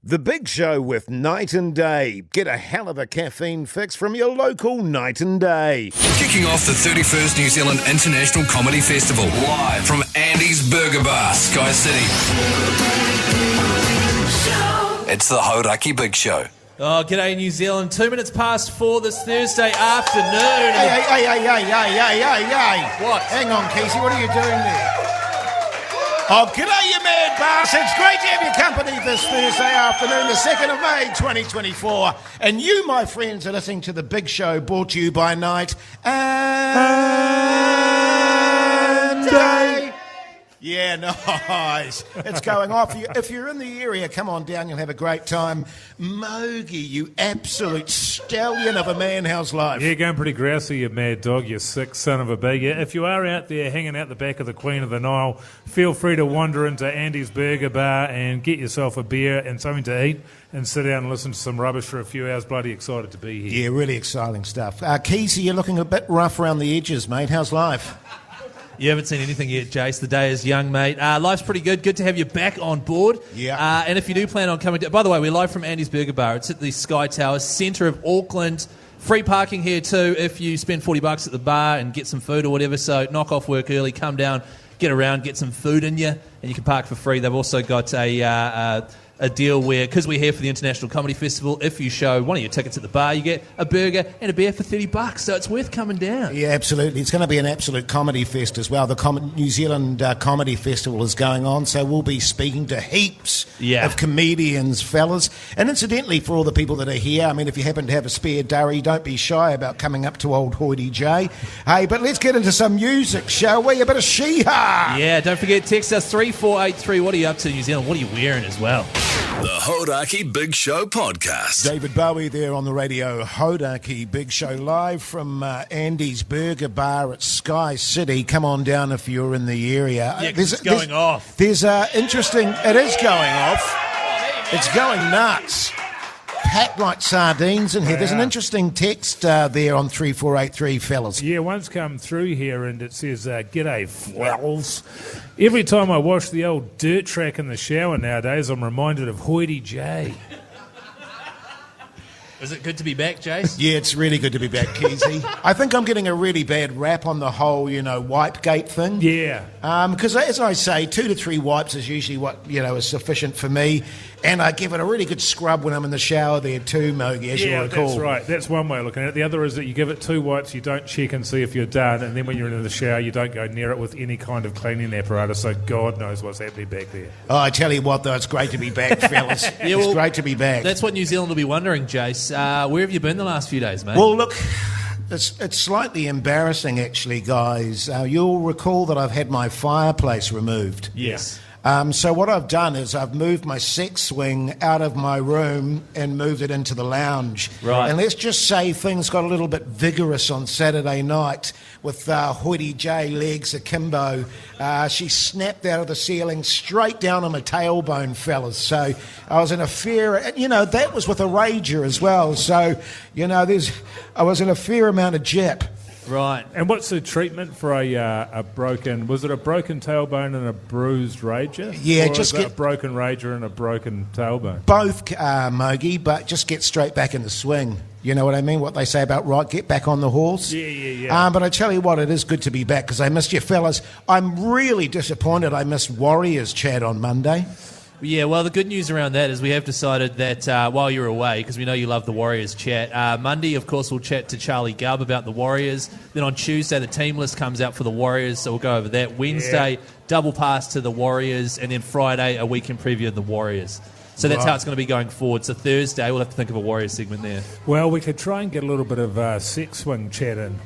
The Big Show with Night and Day. Get a hell of a caffeine fix from your local Night and Day. Kicking off the 31st New Zealand International Comedy Festival, live from Andy's Burger Bar, Skycity. It's the Hodaki Big Show. Oh, g'day New Zealand. 2 minutes past 4 this Thursday afternoon. Hey. What? Hang on, Casey, what are you doing there? Oh, g'day, you mad bastard. It's great to have your company this Thursday afternoon, the 2nd of May, 2024. And you, my friends, are listening to The Big Show, brought to you by Night and Day. Yeah, nice. It's going off. If you're in the area, come on down. You'll have a great time. Mogi, you absolute stallion of a man. How's life? Yeah, going pretty grousey, you mad dog, you sick son of a big. If you are out there hanging out the back of the Queen of the Nile, feel free to wander into Andy's Burger Bar and get yourself a beer and something to eat and sit down and listen to some rubbish for a few hours. Bloody excited to be here. Yeah, really exciting stuff. Keesey, you're looking a bit rough around the edges, mate. How's life? You haven't seen anything yet, Jace. The day is young, mate. Life's pretty good. Good to have you back on board. Yeah. And if you do plan on coming by the way, we're live from Andy's Burger Bar. It's at the Sky Tower, centre of Auckland. Free parking here too if you spend $40 at the bar and get some food or whatever. So knock off work early, come down, get around, get some food in you, and you can park for free. They've also got a deal where, because we're here for the International Comedy Festival, if you show one of your tickets at the bar, you get a burger and a beer for $30, so it's worth coming down. Yeah, absolutely. It's going to be an absolute comedy fest as well. The New Zealand Comedy Festival is going on, so we'll be speaking to heaps of comedians, fellas. And incidentally, for all the people that are here, I mean, if you happen to have a spare durry, don't be shy about coming up to old Hoity J. Hey, but let's get into some music, shall we? A bit of She-Ha! Yeah, don't forget, text us 3483. What are you up to, New Zealand? What are you wearing as well? The Hodaki Big Show podcast. David Bowie there on the radio. Hodaki Big Show live from Andy's Burger Bar at Skycity. Come on down if you're in the area. Yeah, it's going off. There's interesting... It is going off. It's going nuts. Packed like sardines in here. Yeah. There's an interesting text there on 3483, fellas. Yeah, one's come through here and it says, g'day, flowels. Every time I wash the old dirt track in the shower nowadays, I'm reminded of Hoity J. Is it good to be back, Jace? Yeah, it's really good to be back, Keezy. I think I'm getting a really bad rap on the whole, Wipegate thing. Yeah. Because, as I say, 2 to 3 wipes is usually what, is sufficient for me. And I give it a really good scrub when I'm in the shower there too, Mogi, as you recall. Yeah, that's right. That's one way of looking at it. The other is that you give it 2 wipes, you don't check and see if you're done, and then when you're in the shower, you don't go near it with any kind of cleaning apparatus, so God knows what's happening back there. Oh, I tell you what, though, it's great to be back, fellas. It's great to be back. That's what New Zealand will be wondering, Jace. Where have you been the last few days, mate? Well, look... It's slightly embarrassing, actually, guys. You'll recall that I've had my fireplace removed. Yes. So what I've done is I've moved my sex swing out of my room and moved it into the lounge. Right. And let's just say things got a little bit vigorous on Saturday night with Hoity J legs akimbo. She snapped out of the ceiling straight down on my tailbone, fellas. So I was in a fair... that was with a rager as well. So, I was in a fair amount of jip. Right. And what's the treatment for a broken... Was it a broken tailbone and a bruised rager? Yeah, or just get... a broken rager and a broken tailbone? Both, Mogi, but just get straight back in the swing. You know what I mean? What they say about get back on the horse. Yeah. But I tell you what, it is good to be back because I missed you fellas. I'm really disappointed I missed Warriors chat on Monday. Yeah, well, the good news around that is we have decided that while you're away, because we know you love the Warriors chat, Monday, of course, we'll chat to Charlie Gubb about the Warriors. Then on Tuesday, the team list comes out for the Warriors, so we'll go over that. Wednesday, double pass to the Warriors, and then Friday, a weekend preview of the Warriors. So that's how it's going to be going forward. So Thursday, we'll have to think of a Warriors segment there. Well, we could try and get a little bit of sex swing chat in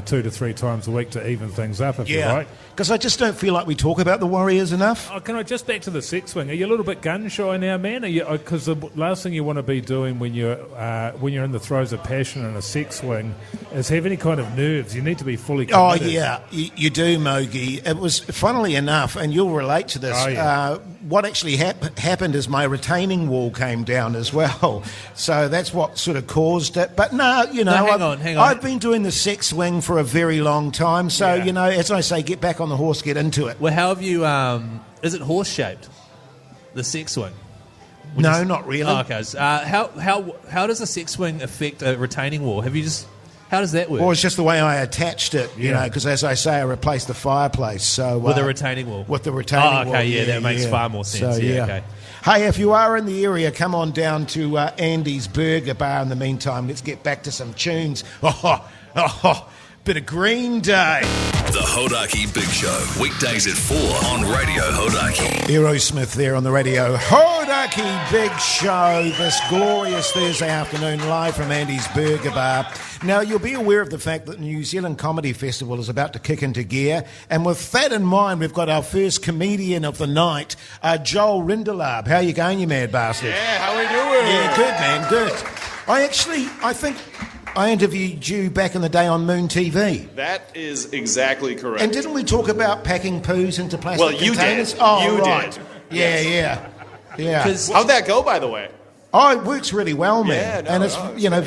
2 to 3 times a week to even things up, if you like. Because I just don't feel like we talk about the Warriors enough. Oh, can I just back to the sex swing? Are you a little bit gun shy now, man? Because the last thing you want to be doing when you're in the throes of passion in a sex swing is have any kind of nerves. You need to be fully committed. Oh yeah, you do, Mogi. It was, funnily enough, and you'll relate to this. Oh, yeah. What actually happened is my retaining wall came down as well, so that's what sort of caused it. But no, hang on. I've been doing the sex swing for a very long time, so as I say, get back on the horse, get into it. Well, how have you? Is it horse shaped? The sex swing. No, not really. Oh, okay. How does a sex swing affect a retaining wall? How does that work? Well, it's just the way I attached it, you know, because as I say, I replaced the fireplace. So with a retaining wall? With the retaining wall. Oh, okay, that makes far more sense. So, okay. Hey, if you are in the area, come on down to Andy's Burger Bar in the meantime. Let's get back to some tunes. Bit of Green Day. The Hodaki Big Show, weekdays at 4 on Radio Hodaki. Aerosmith there on the radio. Hodaki Big Show, this glorious Thursday afternoon, live from Andy's Burger Bar. Now, you'll be aware of the fact that the New Zealand Comedy Festival is about to kick into gear, and with that in mind, we've got our first comedian of the night, Joel Rindelaub. How you going, you mad bastard? Yeah, how we doing? Yeah, good, man, good. I think I interviewed you back in the day on Moon TV. That is exactly correct. And didn't we talk about packing poos into plastic Well, you containers? did. Oh, you right. did. Yeah. How'd that go, by the way? Oh, it works really well, man. Yeah, no, and it's,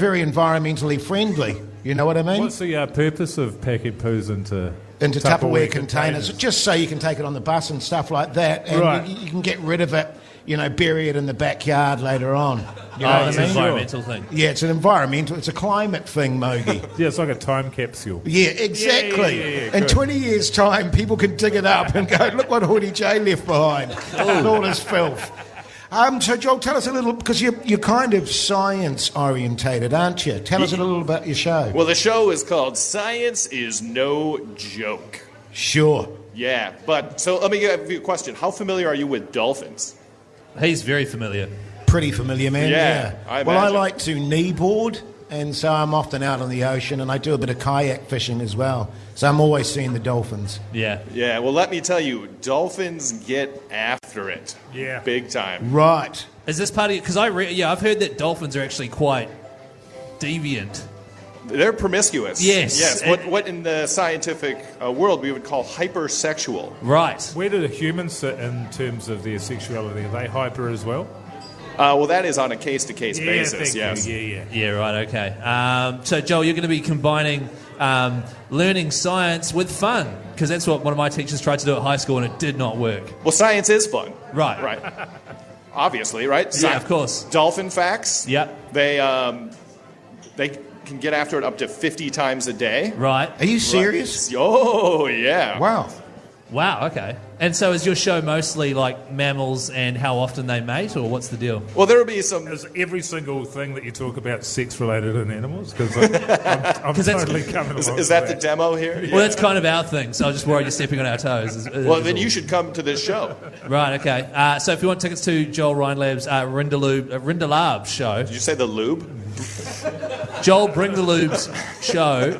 very environmentally friendly. You know what I mean? What's the purpose of packing poos into Tupperware containers? Just so you can take it on the bus and stuff like that. And right. you can get rid of it, bury it in the backyard later on. You know what it's I an mean? environmental thing. Yeah, it's a climate thing, Mogi. Yeah, it's like a time capsule. Yeah, exactly. Yeah, In good. 20 years' time, people can dig it up and go, look what Hoodie J left behind. All this filth. So, Joel, tell us a little, because you're kind of science-orientated, aren't you? Tell us a little about your show. Well, the show is called Science is No Joke. Sure. Yeah, so let me give you a question. How familiar are you with dolphins? He's very familiar. Pretty familiar, man. Yeah, I I imagine. like to kneeboard, and so I'm often out on the ocean, and I do a bit of kayak fishing as well. So I'm always seeing the dolphins. Yeah. Yeah, well, let me tell you, dolphins get after it. Yeah. Big time. Right. Is this part of it? Because I've heard that dolphins are actually quite deviant. They're promiscuous. Yes. Yes, what in the scientific world we would call hypersexual. Right. Where do the humans sit in terms of their sexuality? Are they hyper as well? Well, that is on a case-to-case basis, thank yes. you. Yeah. Yeah, right, okay. So, Joel, you're going to be combining learning science with fun, because that's what one of my teachers tried to do at high school, and it did not work. Well, science is fun. Right. Right. Obviously, right? Yeah, of course. Dolphin facts. Yep. They can get after it up to 50 times a day. Right. Are you serious? Oh, yeah. Wow, okay. And so is your show mostly like mammals and how often they mate, or what's the deal? Well, there will be some... Is every single thing that you talk about sex-related in animals? Because I'm totally coming along Is that the demo here? Well, that's kind of our thing, so I was just worried you're stepping on our toes. Well, then you should come to this show. Right, okay. So if you want tickets to Joel Rindelaub's Rindelaub show... Did you say the lube? Joel Rindelaub's show,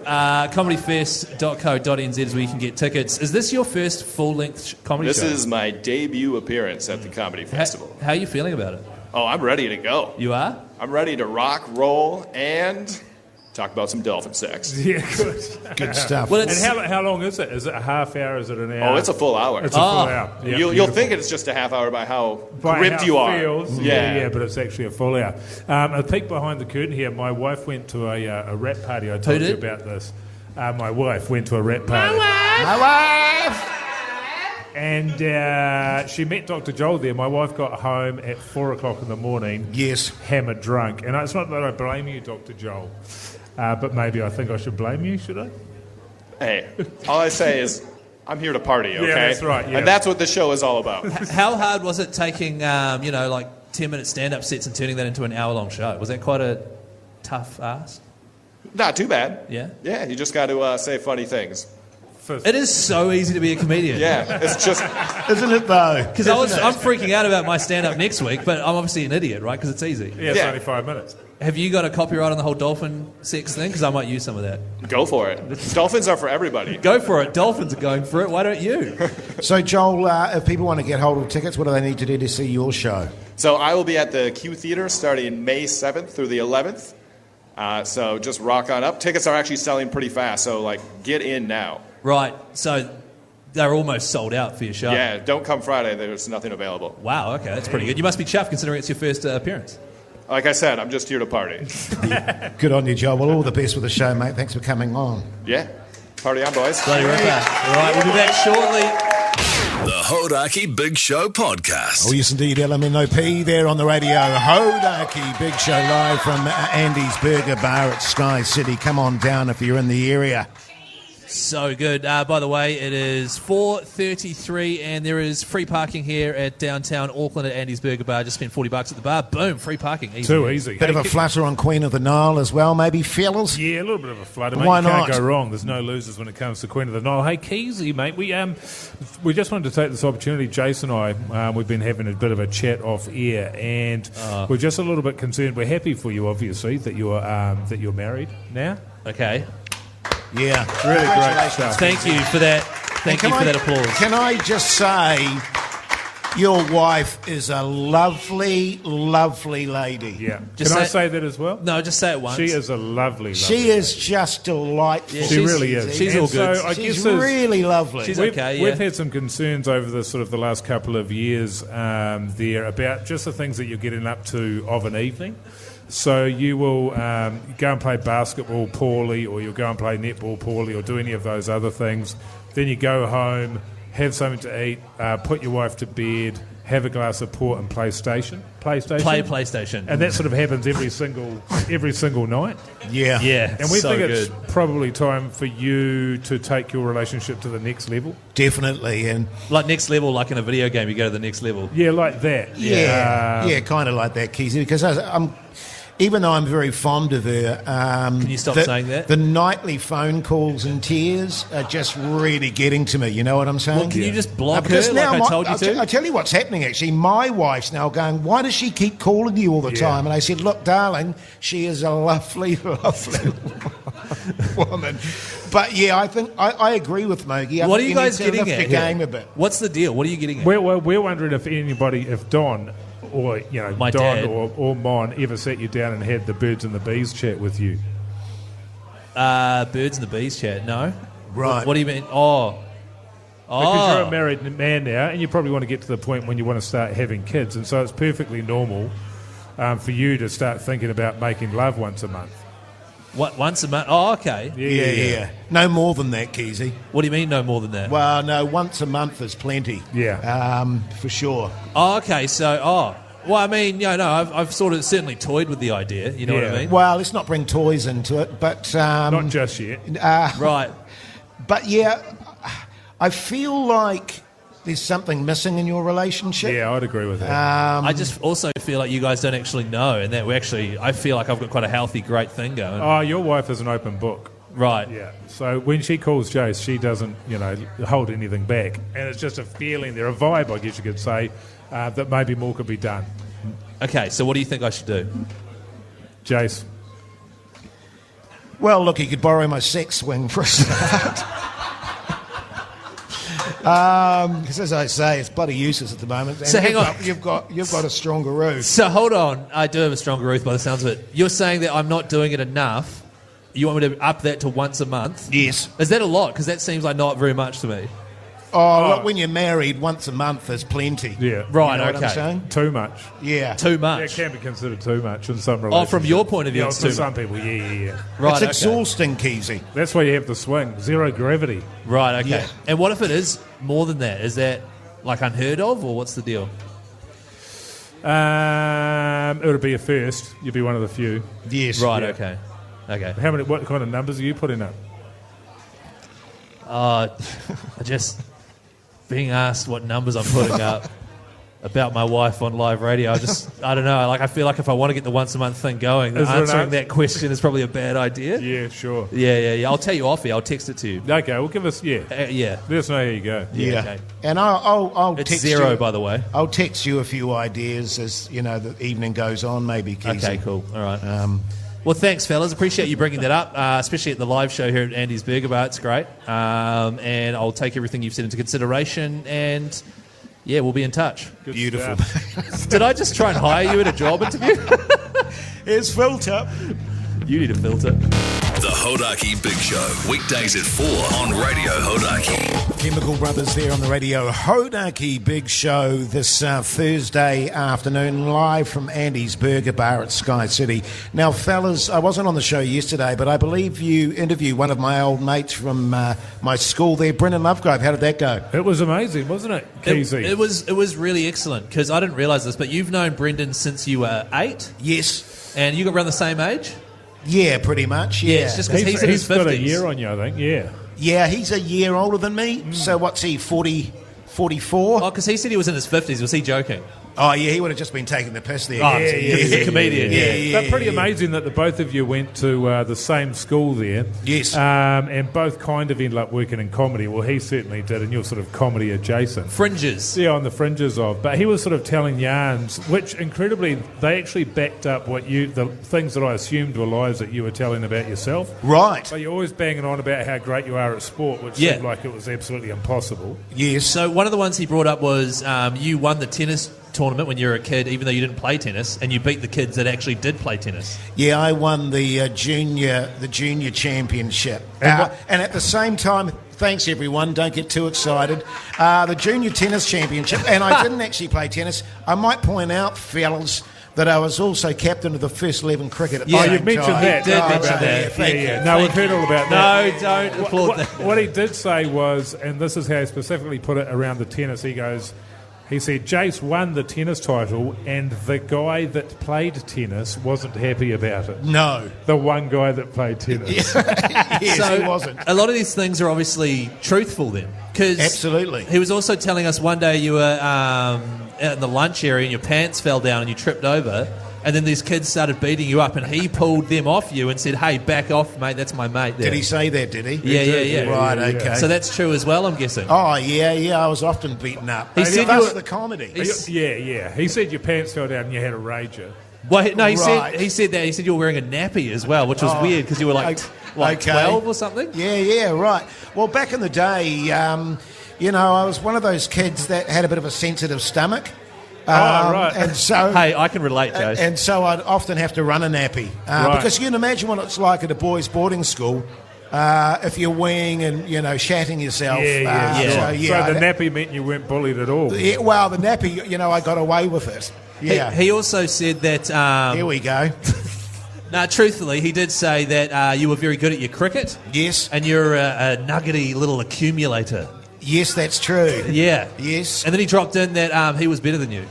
comedyfest.co.nz is where you can get tickets. Is this your first full-length comedy show? This is my debut appearance at the Comedy Festival. How are you feeling about it? Oh, I'm ready to go. You are? I'm ready to rock, roll, and talk about some dolphin sex. Yeah, good. Good stuff. Well, And how long is it? Is it a half hour? Is it an hour? Oh, it's a full hour. It's a full hour. Yeah, You'll beautiful. think it's just a half hour by how By ripped how you it are. feels. Yeah. Yeah, but it's actually a full hour. A peek behind the curtain here. My wife went to a rap party. I told you did? about this. My wife went to a rap party. My wife! And she met Dr. Joel there. My wife got home at 4 o'clock in the morning. Yes. Hammered drunk. And it's not that I blame you, Dr. Joel. But maybe I think I should blame you, should I? Hey, all I say is I'm here to party, okay? Yeah, that's right, yeah. And that's what the show is all about. How hard was it taking, like 10-minute stand-up sets and turning that into an hour-long show? Was that quite a tough ask? Not too bad. Yeah? Yeah, you just got to say funny things. It is so easy to be a comedian. Yeah, it's just... Isn't it, though? Because I'm freaking out about my stand-up next week, but I'm obviously an idiot, right? Because it's easy. Yeah, it's Yeah. only 5 minutes. Have you got a copyright on the whole dolphin sex thing? Because I might use some of that. Go for it. Dolphins are for everybody. Go for it. Dolphins are going for it. Why don't you? So, Joel, if people want to get hold of tickets, what do they need to do to see your show? So I will be at the Q Theater starting May 7th through the 11th. So just rock on up. Tickets are actually selling pretty fast, so get in now. Right. So they're almost sold out for your show. Yeah, don't come Friday. There's nothing available. Wow, okay, that's pretty good. You must be chuffed considering it's your first appearance. Like I said, I'm just here to party. Good on you, Joel. Well, all the best with the show, mate. Thanks for coming on. Yeah. Party on, boys. Bloody ripper. All right, we'll be back shortly. The Hodaki Big Show podcast. Oh, yes, indeed. LMNOP there on the radio. Hodaki Big Show live from Andy's Burger Bar at Skycity. Come on down if you're in the area. So good. By the way, it is 4:33 and there is free parking here at downtown Auckland at Andy's Burger Bar. Just spend $40 at the bar. Boom, free parking. Easy. Too easy. Bit of a flutter on Queen of the Nile as well, maybe, fellas? Yeah, a little bit of a flutter, mate. Why you can't not? go wrong. There's no losers when it comes to Queen of the Nile. Hey, Keezy, mate, we just wanted to take this opportunity. Jason and I, we've been having a bit of a chat off air, and we're just a little bit concerned. We're happy for you, obviously, that you're married now. Okay. Yeah. Really great stuff. Thank you for that. Thank you for that applause. Can I just say, your wife is a lovely, lovely lady. Yeah. Just Can I say- say that as well? No, just say it once. She is a lovely She is just delightful. Yeah, She really is. She's And all good. So I She's guess there's- really lovely. She's We've, okay, yeah. we've had some concerns over the last couple of years there about just the things that you're getting up to of an evening. So you will go and play basketball poorly, or you'll go and play netball poorly, or do any of those other things. Then you go home, have something to eat, put your wife to bed, have a glass of port and play PlayStation. Play PlayStation. And that sort of happens every single night. Yeah. Yeah, And we so think good. it's probably time for you to take your relationship to the next level. Definitely. And Like next level, like in a video game, you go to the next level. Yeah, like that. yeah, kind of like that, Keezy, because I'm. Even though I'm very fond of her, Can you stop saying that? The nightly phone calls and tears are just really getting to me. You know what I'm saying? Well, can you just block her Because like now I told you to? I tell you what's happening. Actually, my wife's now going, "Why does she keep calling you all the time?" And I said, "Look, darling, she is a lovely, lovely woman." But yeah, I think I agree with Mogi. What are you guys need to getting lift at your here? game a bit. What's the deal? What are you getting at? We're wondering if Don, or My Don dad. or Mon ever sat you down and had the birds and the bees chat with you. Birds and the bees chat. No. Right. What do you mean? Oh. Because you're a married man now, and you probably want to get to the point when you want to start having kids, and so it's perfectly normal for you to start thinking about making love once a month. What, once a month? Oh, okay. Yeah. No more than that, Keezy. What do you mean no more than that? Well, no, once a month is plenty. Yeah. For sure. Oh, okay. So, well, I mean, I've sort of certainly toyed with the idea. You know what I mean? Well, let's not bring toys into it, but Not just yet. Right. But yeah, I feel like there's something missing in your relationship. Yeah, I'd agree with that. I just also feel like you guys don't actually know, and that I feel like I've got quite a healthy, great thing going. Oh, your wife is an open book. Right. Yeah. So when she calls Jace, she doesn't, hold anything back, and it's just a feeling there, a vibe, I guess you could say, that maybe more could be done. Okay, so what do you think I should do? Jace. Well, look, you could borrow my sex swing for a start. Because as I say, it's bloody useless at the moment. And So hang on. You've got a stronger roof. So hold on. I do have a stronger roof by the sounds of it. You're saying that I'm not doing it enough. You want me to up that to once a month? Yes. Is that a lot? Because that seems like not very much to me. Oh, look, when you're married, once a month is plenty. Yeah. Right, You know what okay. I'm saying? Too much. Yeah. Too Yeah, it much. can be considered too much in some Oh, relationships. from your point of view, Yeah, it's for too some much. people, yeah. Right, It's okay. exhausting, Keezy. That's why you have the swing. Zero gravity. Right, okay. Yeah. And what if it is more than that? Is that like unheard of, or what's the deal? It would be a first. You'd be one of the few. Yes. Right, Yeah. okay. Okay. What kind of numbers are you putting up? Just being asked what numbers I'm putting up about my wife on live radio, I don't know. Like, I feel like if I want to get the once a month thing going, Is there an answering answer? that question is probably a bad idea. Yeah, sure. Yeah. I'll tell you off here. I'll text it to you. Okay, well, give us, Yeah. let us know how you go. Yeah. okay. And I'll It's text 0, you. by the way. I'll text you a few ideas as, the evening goes on, maybe, Keezy. Okay, cool. All right. Well, thanks, fellas. Appreciate you bringing that up, especially at the live show here at Andy's Burger Bar. It's great. And I'll take everything you've said into consideration. And, yeah, we'll be in touch. Good Beautiful. stuff. Did I just try and hire you at a job interview? It's filter. You need a filter. The Hodaki Big Show, weekdays at 4 on Radio Hodaki. Chemical Brothers there on the Radio Hodaki Big Show this Thursday afternoon, live from Andy's Burger Bar at Skycity. Now, fellas, I wasn't on the show yesterday, but I believe you interviewed one of my old mates from my school there, Brendan Lovegrove. How did that go? It was amazing, wasn't it, Keezy? It was really excellent, because I didn't realise this, but you've known Brendan since you were 8? Yes. And you got around the same age? Yeah, pretty much, yeah. It's just because he's in his 50s. He's got a year on you, I think, yeah. Yeah, he's a year older than me. So what's he, 44? Oh, because he said he was in his 50s. Was he joking? Oh, yeah, he would have just been taking the piss there. Oh, he's a comedian. Yeah. But pretty amazing that the both of you went to the same school there. Yes. And both kind of ended up working in comedy. Well, he certainly did, and you're sort of comedy adjacent. Fringes. Yeah, on the fringes of. But he was sort of telling yarns, which incredibly, they actually backed up the things that I assumed were lies that you were telling about yourself. Right. So you're always banging on about how great you are at sport, which seemed like it was absolutely impossible. Yes. So one of the ones he brought up was you won the tennis tournament when you were a kid, even though you didn't play tennis, and you beat the kids that actually did play tennis. Yeah, I won the junior championship, and at the same time, thanks everyone, don't get too excited, the junior tennis championship, and I didn't actually play tennis. I might point out, fellas, that I was also captain of the first 11 cricket at the same you've mentioned time. that. He did mention that. Yeah. No, we've heard all about that. No, don't applaud that. What he did say was, and this is how he specifically put it around the tennis, he said, Jace won the tennis title and the guy that played tennis wasn't happy about it. No. The one guy that played tennis. Yes, So he wasn't. a lot of these things are obviously truthful then. 'Cause Absolutely. he was also telling us one day you were out in the lunch area and your pants fell down and you tripped over, and then these kids started beating you up and he pulled them off you and said, hey, back off, mate, that's my mate there. Did he say that, did he? Yeah. Right, okay. So that's true as well, I'm guessing. Oh, yeah, I was often beaten up. He said That's you were- the comedy. Yeah. He said your pants fell down and you had a rager. Well, no, he Right. said that. He said you were wearing a nappy as well, which was weird because you were like Okay. 12 or something. Yeah, right. Well, back in the day, I was one of those kids that had a bit of a sensitive stomach. Right. And so, Hey, I can relate, Joe. and so I'd often have to run a nappy because you can imagine what it's like at a boys' boarding school if you're weeing and shatting yourself. So the nappy meant you weren't bullied at all. Yeah, well, the nappy, I got away with it. Yeah. He also said that. Here we go. No, truthfully, he did say that you were very good at your cricket. Yes. And you're a nuggety little accumulator. Yes, that's true. Yeah. Yes. And then he dropped in that he was better than you.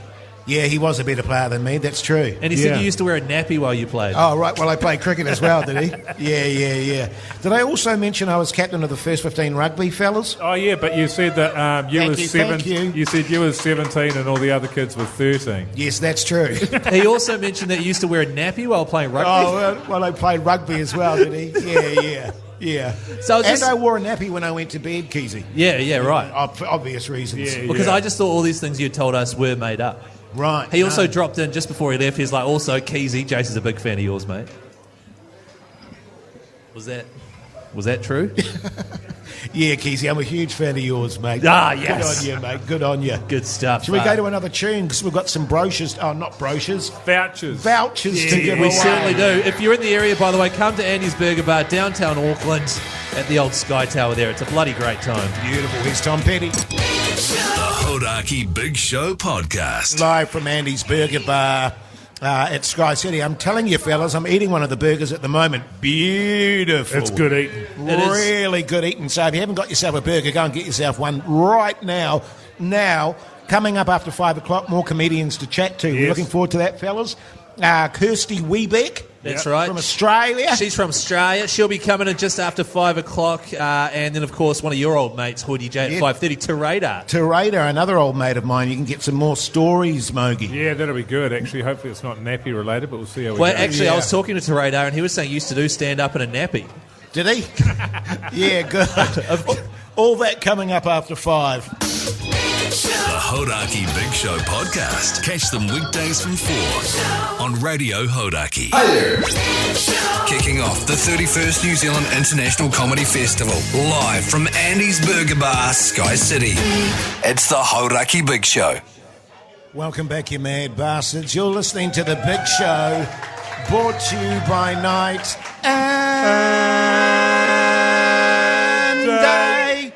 Yeah, he was a better player than me. That's true. And he said you used to wear a nappy while you played. Oh, right. Well, I played cricket as well, did he? Yeah. Did I also mention I was captain of the first 15 rugby, fellas? Oh, yeah, but you said that Thank you. You said you were 17 and all the other kids were 13. Yes, that's true. He also mentioned that you used to wear a nappy while playing rugby. Oh, well, I played rugby as well, did he? Yeah. So I wore a nappy when I went to bed, Keezy. Yeah, right. For obvious reasons. Yeah. Because I just thought all these things you told us were made up. Right. He also dropped in just before he left. He's like, also, Keezy, Jace is a big fan of yours, mate. Was that true? Yeah, Keezy, I'm a huge fan of yours, mate. Ah, yes. Good on you, mate. Good on you. Good stuff. Should we go to another tune? Because we've got some brochures. Oh, not brochures. Vouchers. Vouchers to give away. We certainly do. If you're in the area, by the way, come to Andy's Burger Bar, downtown Auckland, at the old Sky Tower there. It's a bloody great time. Beautiful. Here's Tom Petty. The Hodaki Big Show podcast. Live from Andy's Burger Bar at Skycity. I'm telling you, fellas, I'm eating one of the burgers at the moment. Beautiful. It's good eating. Really good eating. So if you haven't got yourself a burger, go and get yourself one right now. Now, coming up after 5 o'clock, more comedians to chat to. Yes. We're looking forward to that, fellas. Kirsty Webeck. That's right. From Australia. She's from Australia. She'll be coming in just after 5 o'clock. And then, of course, one of your old mates, Hoodie J, at 5:30, Terada, another old mate of mine. You can get some more stories, Mogi. Yeah, that'll be good, actually. Hopefully it's not nappy related, but we'll see how we Well, go. actually, I was talking to Terada, and he was saying he used to do stand-up in a nappy. Did he? Yeah, good. All that coming up after 5. The Hodaki Big Show podcast. Catch them weekdays from 4 on Radio Hodaki. Hi there. Kicking off the 31st New Zealand International Comedy Festival, live from Andy's Burger Bar, Skycity. It's the Hodaki Big Show. Welcome back, you mad bastards. You're listening to The Big Show brought to you by Night and Day.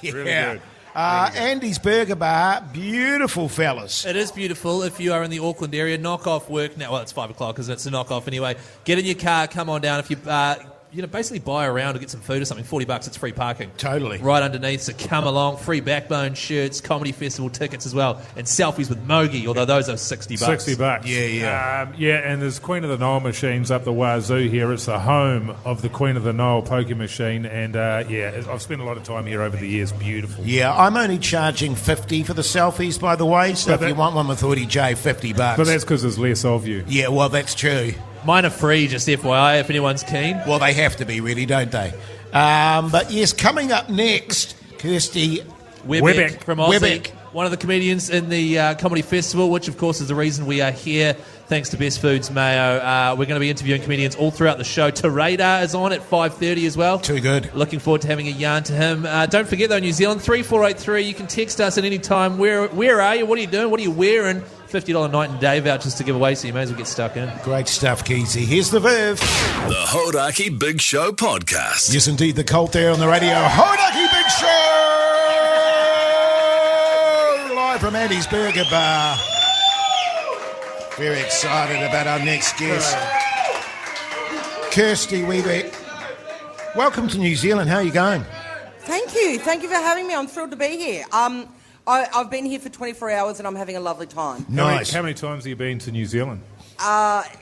Really good. Andy's Burger Bar, beautiful fellas. It is beautiful. If you are in the Auckland area, knock off work now. Well, it's 5 o'clock because it's a knock off anyway. Get in your car, come on down. If you basically buy around or get some food or something, $40, it's free parking. Totally. Right underneath, so come along. Free Backbone shirts, comedy festival tickets as well, and selfies with Mogi, although those are $60. $60. Yeah. And there's Queen of the Nile machines up the wazoo here. It's the home of the Queen of the Nile poker machine, and I've spent a lot of time here over the years. Beautiful. Yeah, I'm only charging $50 for the selfies, by the way, so if you want one with Hoodie J, $50. But that's because there's less of you. Yeah, well, that's true. Mine are free, just FYI, if anyone's keen. Well, they have to be, really, don't they? But yes, coming up next, Kirsty Webeck from Aussie, Webeck. one of the comedians in the comedy festival, which of course is the reason we are here. Thanks to Best Foods Mayo. We're going to be interviewing comedians all throughout the show. Radar is on at 5:30 as well. Too good. Looking forward to having a yarn to him. Don't forget though, New Zealand 3483. You can text us at any time. Where are you? What are you doing? What are you wearing? $50 night and day vouchers to give away, so you may as well get stuck in. Great stuff, Keezy. Here's the Verve. The Hodaki Big Show podcast. Yes, indeed, the cult there on the radio. Hodaki Big Show! Live from Andy's Burger Bar. Very excited about our next guest. Kirsty Webeck. Welcome to New Zealand. How are you going? Thank you. Thank you for having me. I'm thrilled to be here. I've been here for 24 hours and I'm having a lovely time. Nice. How many times have you been to New Zealand?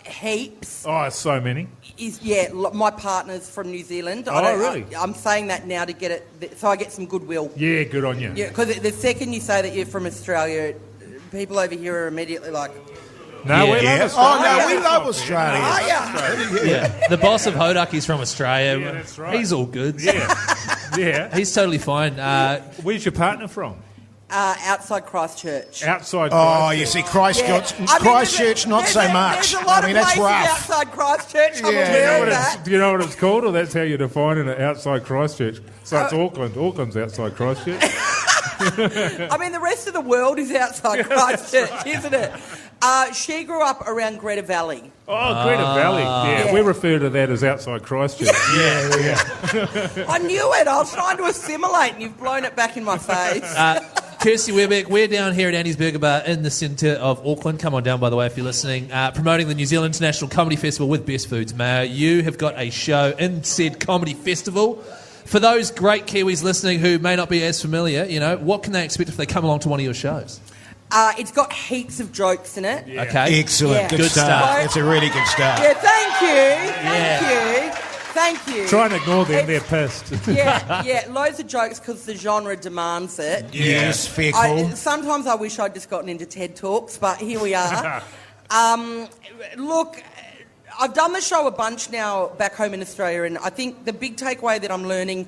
Heaps. Oh, so many. My partner's from New Zealand. Really? I'm saying that now to get it, so I get some goodwill. Yeah, good on you. Yeah, because the second you say that you're from Australia, people over here are immediately like... No, we love Australia. Oh, no, we love Australia. Oh, yeah. Yeah. The boss of Hodaki's from Australia. Yeah, that's right. He's all good. Yeah. He's totally fine. Where's your partner from? Outside Christchurch. Outside Oh, Christchurch. you see, Christchurch, I mean, Christchurch not so much. There's a lot of that's places rough. outside Christchurch. I'm Yeah. aware of that. Do you know what it's called, or that's how you define it, outside Christchurch? So it's Auckland. Auckland's outside Christchurch. I mean, the rest of the world is outside Christchurch, isn't it? She grew up around Greta Valley. Oh, Greta Valley. Yeah, we refer to that as outside Christchurch. Yeah. I knew it. I was trying to assimilate, and you've blown it back in my face. Kirsty Webeck, we're down here at Andy's Burger Bar in the centre of Auckland. Come on down, by the way, if you're listening. Promoting the New Zealand International Comedy Festival with Best Foods Mayo. You have got a show in said comedy festival. For those great Kiwis listening who may not be as familiar, what can they expect if they come along to one of your shows? It's got heaps of jokes in it. Yeah. Okay. Excellent. Yeah. Good Good start. start. It's a really good start. Yeah, thank you. Thank you. Try and ignore them, they're pissed. Yeah, loads of jokes because the genre demands it. Yes, fair call. Sometimes I wish I'd just gotten into TED Talks, but here we are. Look, I've done the show a bunch now back home in Australia, and I think the big takeaway that I'm learning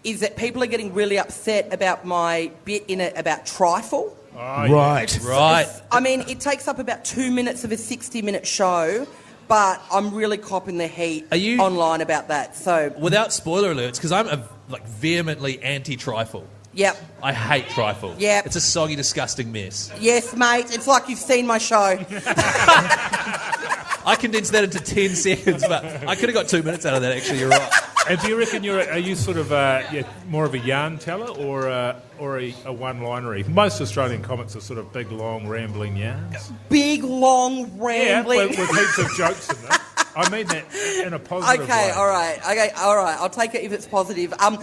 is that people are getting really upset about my bit in it about trifle. Oh, yeah. Right. I mean, it takes up about 2 minutes of a 60-minute show, but I'm really copping the heat online about that. So, without spoiler alerts, because I'm vehemently anti-trifle. Yep. I hate trifle. Yep. It's a soggy, disgusting mess. Yes, mate. It's like you've seen my show. I condensed that into 10 seconds, but I could have got 2 minutes out of that, actually. You're right. And do you reckon are you sort of more of a yarn teller or a one-linery? Most Australian comics are sort of big, long, rambling yarns. Big, long, rambling. Yeah, with heaps of jokes in them. I mean that in a positive way. Okay, all right. I'll take it if it's positive. I'm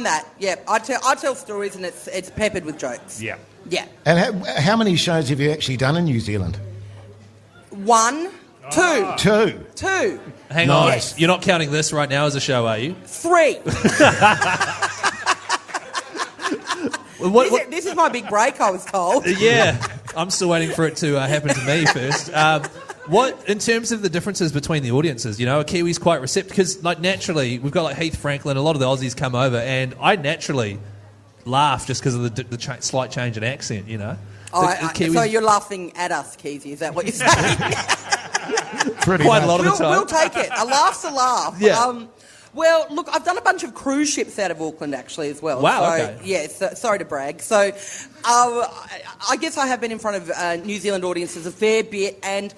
that. Yeah, I tell stories and it's peppered with jokes. Yeah. Yeah. And how many shows have you actually done in New Zealand? 1, 2. 2. Hang Nice. on. You're not counting this right now as a show, are you? 3. What? This is my big break, I was told. Yeah. I'm still waiting for it to happen to me first. What, in terms of the differences between the audiences, are Kiwis quite receptive? Because, naturally, we've got, Heath Franklin, a lot of the Aussies come over, and I naturally laugh just because of the slight change in accent, So you're laughing at us, Keezy, is that what you're saying? Quite a lot of the time. We'll take it. A laugh's a laugh. Yeah. Well, look, I've done a bunch of cruise ships out of Auckland, actually, as well. Wow, so, okay. Yeah, sorry to brag. So I guess I have been in front of New Zealand audiences a fair bit, and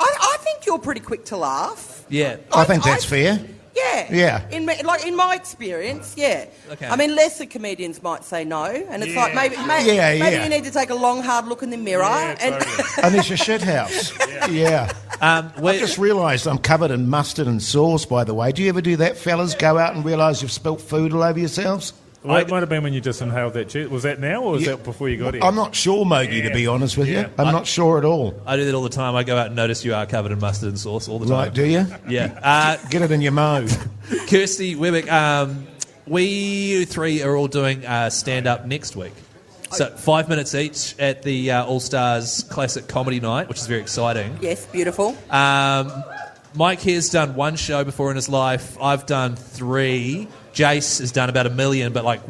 I think you're pretty quick to laugh. Yeah. I think that's fair. Yeah. In my experience, yeah. Okay. I mean, lesser comedians might say no, and it's like maybe you need to take a long, hard look in the mirror. Totally. And there's your shit house. Yeah. I just realised I'm covered in mustard and sauce, by the way. Do you ever do that, fellas? Go out and realise you've spilt food all over yourselves? Well, it might have been when you just inhaled that cheese. Was that now, or was that before you got here? I'm not sure, Mogi, to be honest with you. I'm not sure at all. I do that all the time. I go out and notice you are covered in mustard and sauce all the time. Right, do you? Yeah. Get it in your mouth. Kirsty Webeck, we three are all doing stand-up next week. So 5 minutes each at the All-Stars Classic Comedy Night, which is very exciting. Yes, beautiful. Mike here's done one show before in his life. I've done 3. Jace has done about 1 million, but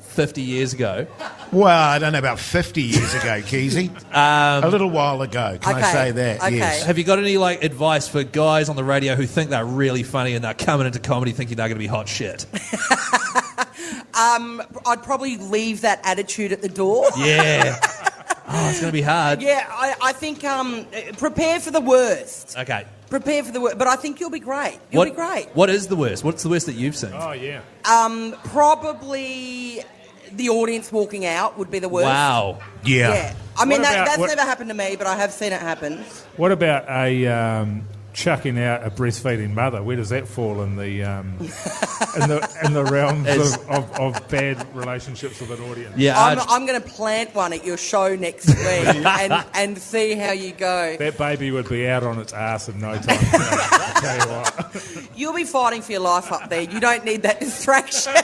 50 years ago? Well, I don't know about 50 years ago, Keezy. A little while ago, can I say that? Okay. Yes. Have you got any advice for guys on the radio who think they're really funny and they're coming into comedy thinking they're going to be hot shit? I'd probably leave that attitude at the door. Yeah. Oh, it's going to be hard. Yeah, I think prepare for the worst. Okay. Prepare for the worst, but I think you'll be great. You'll be great. What is the worst? What's the worst that you've seen? Oh, yeah. Probably the audience walking out would be the worst. Wow. Yeah. I mean, that's what- never happened to me, but I have seen it happen. What about a chucking out a breastfeeding mother? Where does that fall in the in the realms of bad relationships with an audience? Yeah, I'm going to plant one at your show next week and see how you go. That baby would be out on its ass in no time. I'll tell you what. You'll be fighting for your life up there. You don't need that distraction.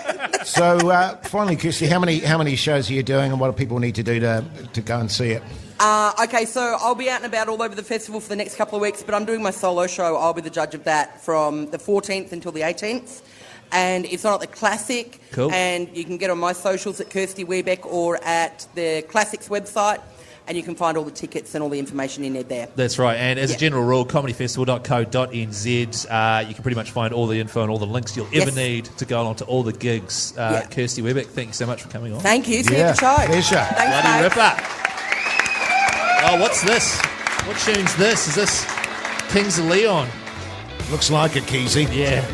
So, finally, Kirsty, how many shows are you doing, and what do people need to do to go and see it? Okay, so I'll be out and about all over the festival for the next couple of weeks, but I'm doing my solo show. I'll be the judge of that from the 14th until the 18th. And it's on at the Classic. Cool. And you can get on my socials at Kirsty Webeck or at the Classic's website, and you can find all the tickets and all the information in there. That's right. And as a general rule, comedyfestival.co.nz, you can pretty much find all the info and all the links you'll ever need to go along to all the gigs. Kirsty Webeck, thank you so much for coming on. Thank you. See you at the show. Pleasure. Thanks, Bloody mate. ripper. Oh, what's this? What tune's this? Is this Kings of Leon? Looks like it, Keezy. Yeah.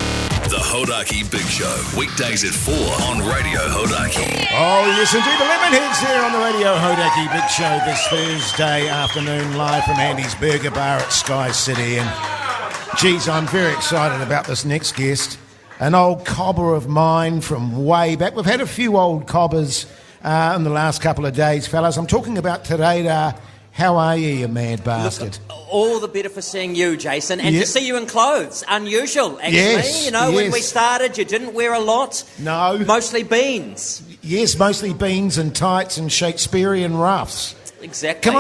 The Hodaki Big Show, weekdays at 4 on Radio Hodaki. Oh, yes, indeed. The Lemonheads there on the Radio Hodaki Big Show this Thursday afternoon, live from Andy's Burger Bar at Skycity. And, geez, I'm very excited about this next guest. An old cobber of mine from way back. We've had a few old cobbers in the last couple of days, fellas. I'm talking about today. How are you, you mad bastard? All the better for seeing you, Jason, and to see you in clothes. Unusual, actually. Yes, when we started, you didn't wear a lot. No. Mostly beans. Yes, mostly beans and tights and Shakespearean ruffs. Exactly. Can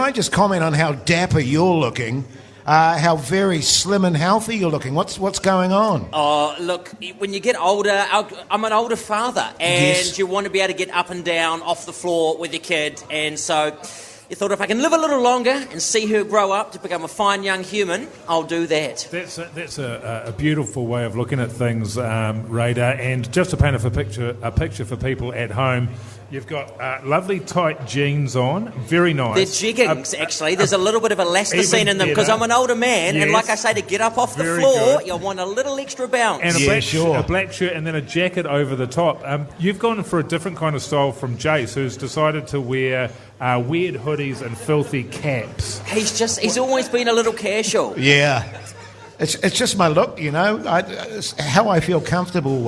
I just comment on how dapper you're looking? How very slim and healthy you're looking. What's going on? Oh, look, when you get older, I'm an older father, and you want to be able to get up and down off the floor with your kid, and so you thought, if I can live a little longer and see her grow up to become a fine young human, I'll do that. That's a beautiful way of looking at things, Radar. And just to paint a picture for people at home, you've got lovely tight jeans on, very nice. They're jeggings, actually. There's a little bit of elasticine in them because I'm an older man, and like I say, to get up off the floor, you want a little extra bounce. And a black shirt and then a jacket over the top. You've gone for a different kind of style from Jace, who's decided to wear weird hoodies and filthy caps. He's always been a little casual. Yeah. It's just my look, it's how I feel comfortable,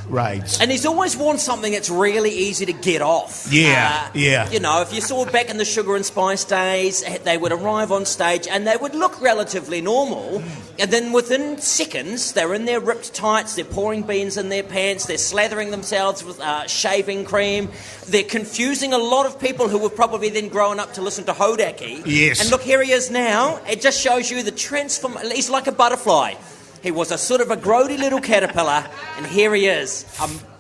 Raids. And he's always worn something that's really easy to get off. Yeah. If you saw back in the Sugar and Spice days, they would arrive on stage and they would look relatively normal. And then within seconds, they're in their ripped tights, they're pouring beans in their pants, they're slathering themselves with shaving cream. They're confusing a lot of people who were probably then growing up to listen to Hodaki. Yes. And look, here he is now. It just shows you the transformation. He's like a butterfly. He was a sort of a grody little caterpillar, and here he is,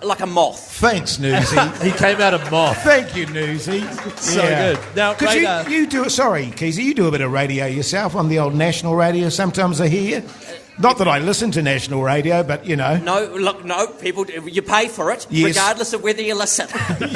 like a moth. Thanks, Newsy. He came out of moth. Thank you, Newsy. So good. Now, because you do. Sorry, Keezy, you do a bit of radio yourself on the old national radio. Sometimes I hear. Not that I listen to national radio, but you know. No, people, you pay for it, regardless of whether you listen.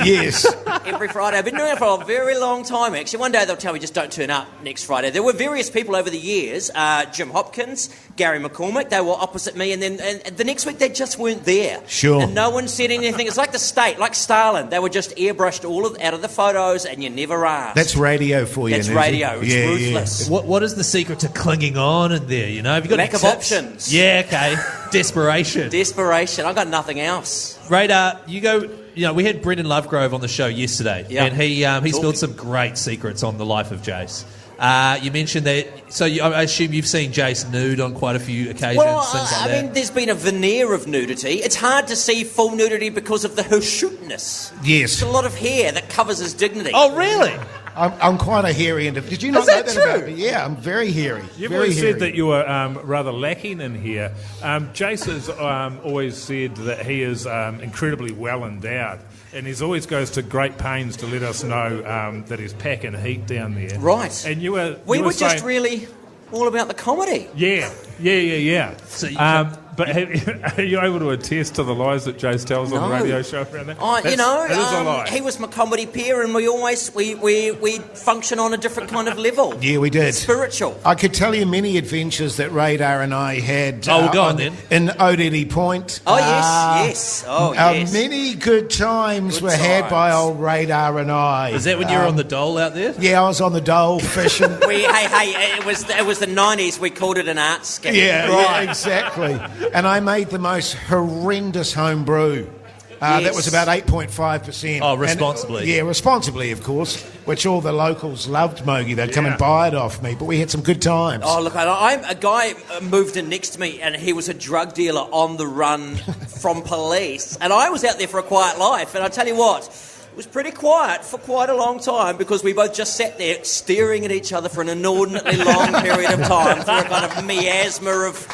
Yes. Every Friday. I've been doing it for a very long time, actually. One day they'll tell me just don't turn up next Friday. There were various people over the years, Jim Hopkins, Gary McCormick, they were opposite me, and then the next week they just weren't there. Sure. And no one said anything. It's like the state, like Stalin. They were just airbrushed out of the photos, and you never asked. That's radio for you, That's Newsy. radio. It's ruthless. Yeah. What is the secret to clinging on in there, you know? Have you got lack of tips? Options. Yeah, okay. Desperation. I've got nothing else. Radar, you go... You know, we had Brendan Lovegrove on the show yesterday, and he spilled some great secrets on the life of Jace. You mentioned that... So I assume you've seen Jace nude on quite a few occasions, things like that. I mean, there's been a veneer of nudity. It's hard to see full nudity because of the hirsutness. Yes. It's a lot of hair that covers his dignity. Oh, really? I'm quite a hairy individual. Did you not know that about me? Yeah, I'm very hairy. You've very always hairy. said that you were rather lacking in hair. Jace has always said that he is incredibly well endowed, and he always goes to great pains to let us know that he's packing heat down there. Right. And you were just saying, really all about the comedy. Yeah. So but are you able to attest to the lies that Jace tells on the radio show around that? It is a lie. He was my comedy peer, and we function on a different kind of level. Yeah, we did. It's spiritual. I could tell you many adventures that Radar and I had. Go on then. In Odeli Point. Oh, yes. Oh, yes. Many good times were had by old Radar and I. Is that when you were on the dole out there? Yeah, I was on the dole fishing. It was the 90s. We called it an art skit. Yeah, exactly. And I made the most horrendous home brew. That was about 8.5%. Oh, responsibly. Responsibly, of course, which all the locals loved, Mogi. They'd come and buy it off me, but we had some good times. Oh, look, a guy moved in next to me, and he was a drug dealer on the run from police. And I was out there for a quiet life, and I tell you what, it was pretty quiet for quite a long time because we both just sat there staring at each other for an inordinately long period of time through a kind of miasma of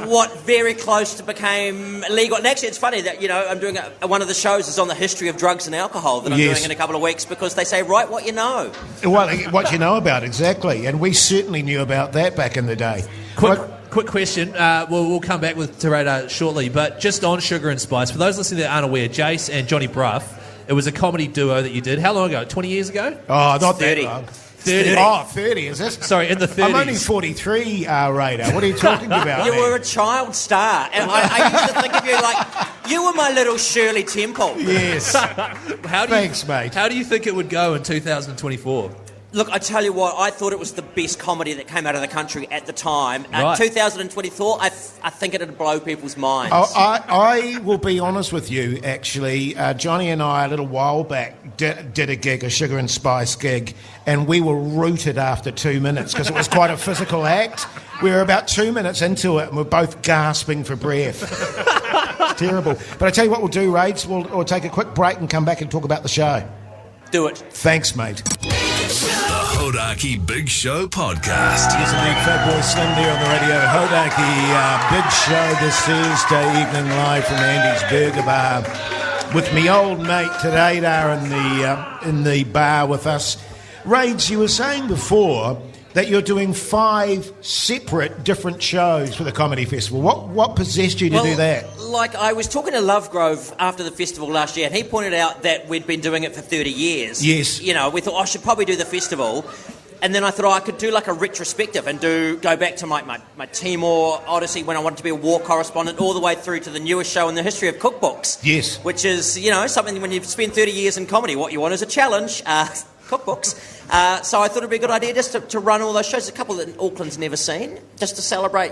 what very close to became illegal. And actually, it's funny that, I'm doing one of the shows is on the history of drugs and alcohol that I'm doing in a couple of weeks because they say, write what you know. Well, what you know about, exactly. And we certainly knew about that back in the day. Quick question. We'll come back to Radar shortly, but just on Sugar and Spice, for those listening that aren't aware, Jace and Johnny Brough, it was a comedy duo that you did. How long ago? 20 years ago? Oh, not 30. that long. 30. Oh, 30, is this? Sorry, in the 30s. I'm only 43, Radar. What are you talking about? You were a child star. And I used to think of you like, you were my little Shirley Temple. Yes. Thanks, mate. How do you think it would go in 2024? Look, I tell you what, I thought it was the best comedy that came out of the country at the time. Right. 2024, I think it'd blow people's minds. I will be honest with you, actually. Johnny and I, a little while back, did a gig, a Sugar and Spice gig, and we were rooted after 2 minutes because it was quite a physical act. We were about 2 minutes into it, and we're both gasping for breath. It's terrible. But I tell you what we'll do, Raids. We'll take a quick break and come back and talk about the show. Do it. Thanks, mate. The Hodaki Big Show Podcast. Here's a big Fat Boy Slim there on the radio. Hodaki Big Show this Thursday evening live from Andy's Burger Bar. With me old mate today there in the bar with us. Raids, you were saying before that you're doing 5 separate different shows for the Comedy Festival. What possessed you to do that? Like, I was talking to Lovegrove after the festival last year, and he pointed out that we'd been doing it for 30 years. Yes. We thought, I should probably do the festival. And then I thought, I could do like a retrospective and go back to my Timor Odyssey when I wanted to be a war correspondent, all the way through to the newest show in the history of cookbooks. Yes. Which is, something when you've spent 30 years in comedy, what you want is a challenge. Cookbooks. So I thought it'd be a good idea just to run all those shows, a couple that Auckland's never seen, just to celebrate,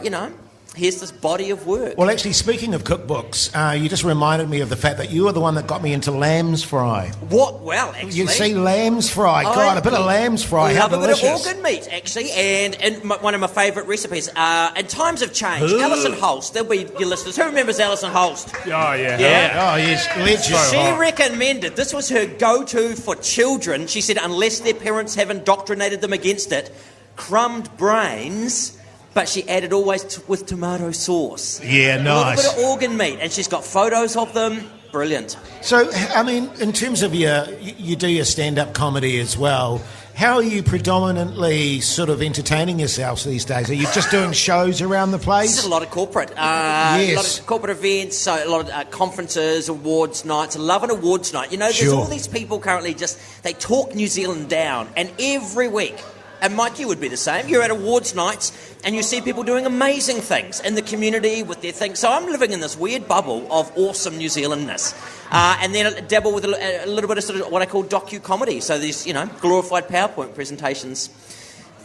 here's this body of work. Well, actually, speaking of cookbooks, you just reminded me of the fact that you were the one that got me into lamb's fry. What? Well, actually... You see, lamb's fry. God, a bit of lamb's fry. How delicious. I love a bit of organ meat, actually, and one of my favourite recipes. And times have changed. Alison Holst, there'll be your listeners. Who remembers Alison Holst? Oh, yeah. Yeah. Oh, yes. Legend. She recommended, this was her go-to for children. She said, unless their parents have indoctrinated them against it, crumbed brains... but she added always with tomato sauce. Yeah, nice. A little bit of organ meat, and she's got photos of them. Brilliant. So, I mean, in terms of you do your stand-up comedy as well, how are you predominantly sort of entertaining yourselves these days? Are you just doing shows around the place? This is a lot of corporate. Yes. A lot of corporate events, so a lot of conferences, awards nights. I love an awards night. You know, there's all these people currently they talk New Zealand down, and every week, and Mike, you would be the same, you're at awards nights and you see people doing amazing things in the community with their things. So I'm living in this weird bubble of awesome New Zealandness. And then I dabble with a little bit of sort of what I call docu-comedy. So these, glorified PowerPoint presentations.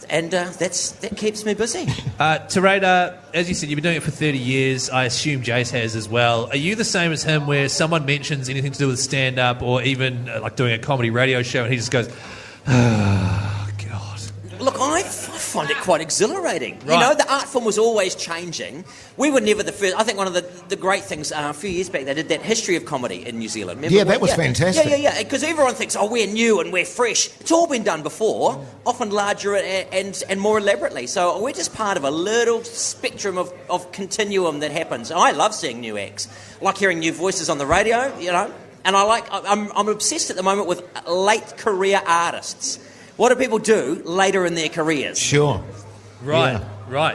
And that keeps me busy. Terada, as you said, you've been doing it for 30 years. I assume Jace has as well. Are you the same as him where someone mentions anything to do with stand-up or even like doing a comedy radio show and he just goes, oh, God. Look, I find it quite exhilarating. Right. You know, the art form was always changing. We were never the first. I think one of the great things, a few years back, they did that history of comedy in New Zealand. Remember? Yeah, that was fantastic. Yeah. Because everyone thinks, we're new and we're fresh. It's all been done before, often larger and more elaborately. So we're just part of a little spectrum of continuum that happens. I love seeing new acts. I like hearing new voices on the radio, And I'm obsessed at the moment with late career artists. What do people do later in their careers? Sure. Right.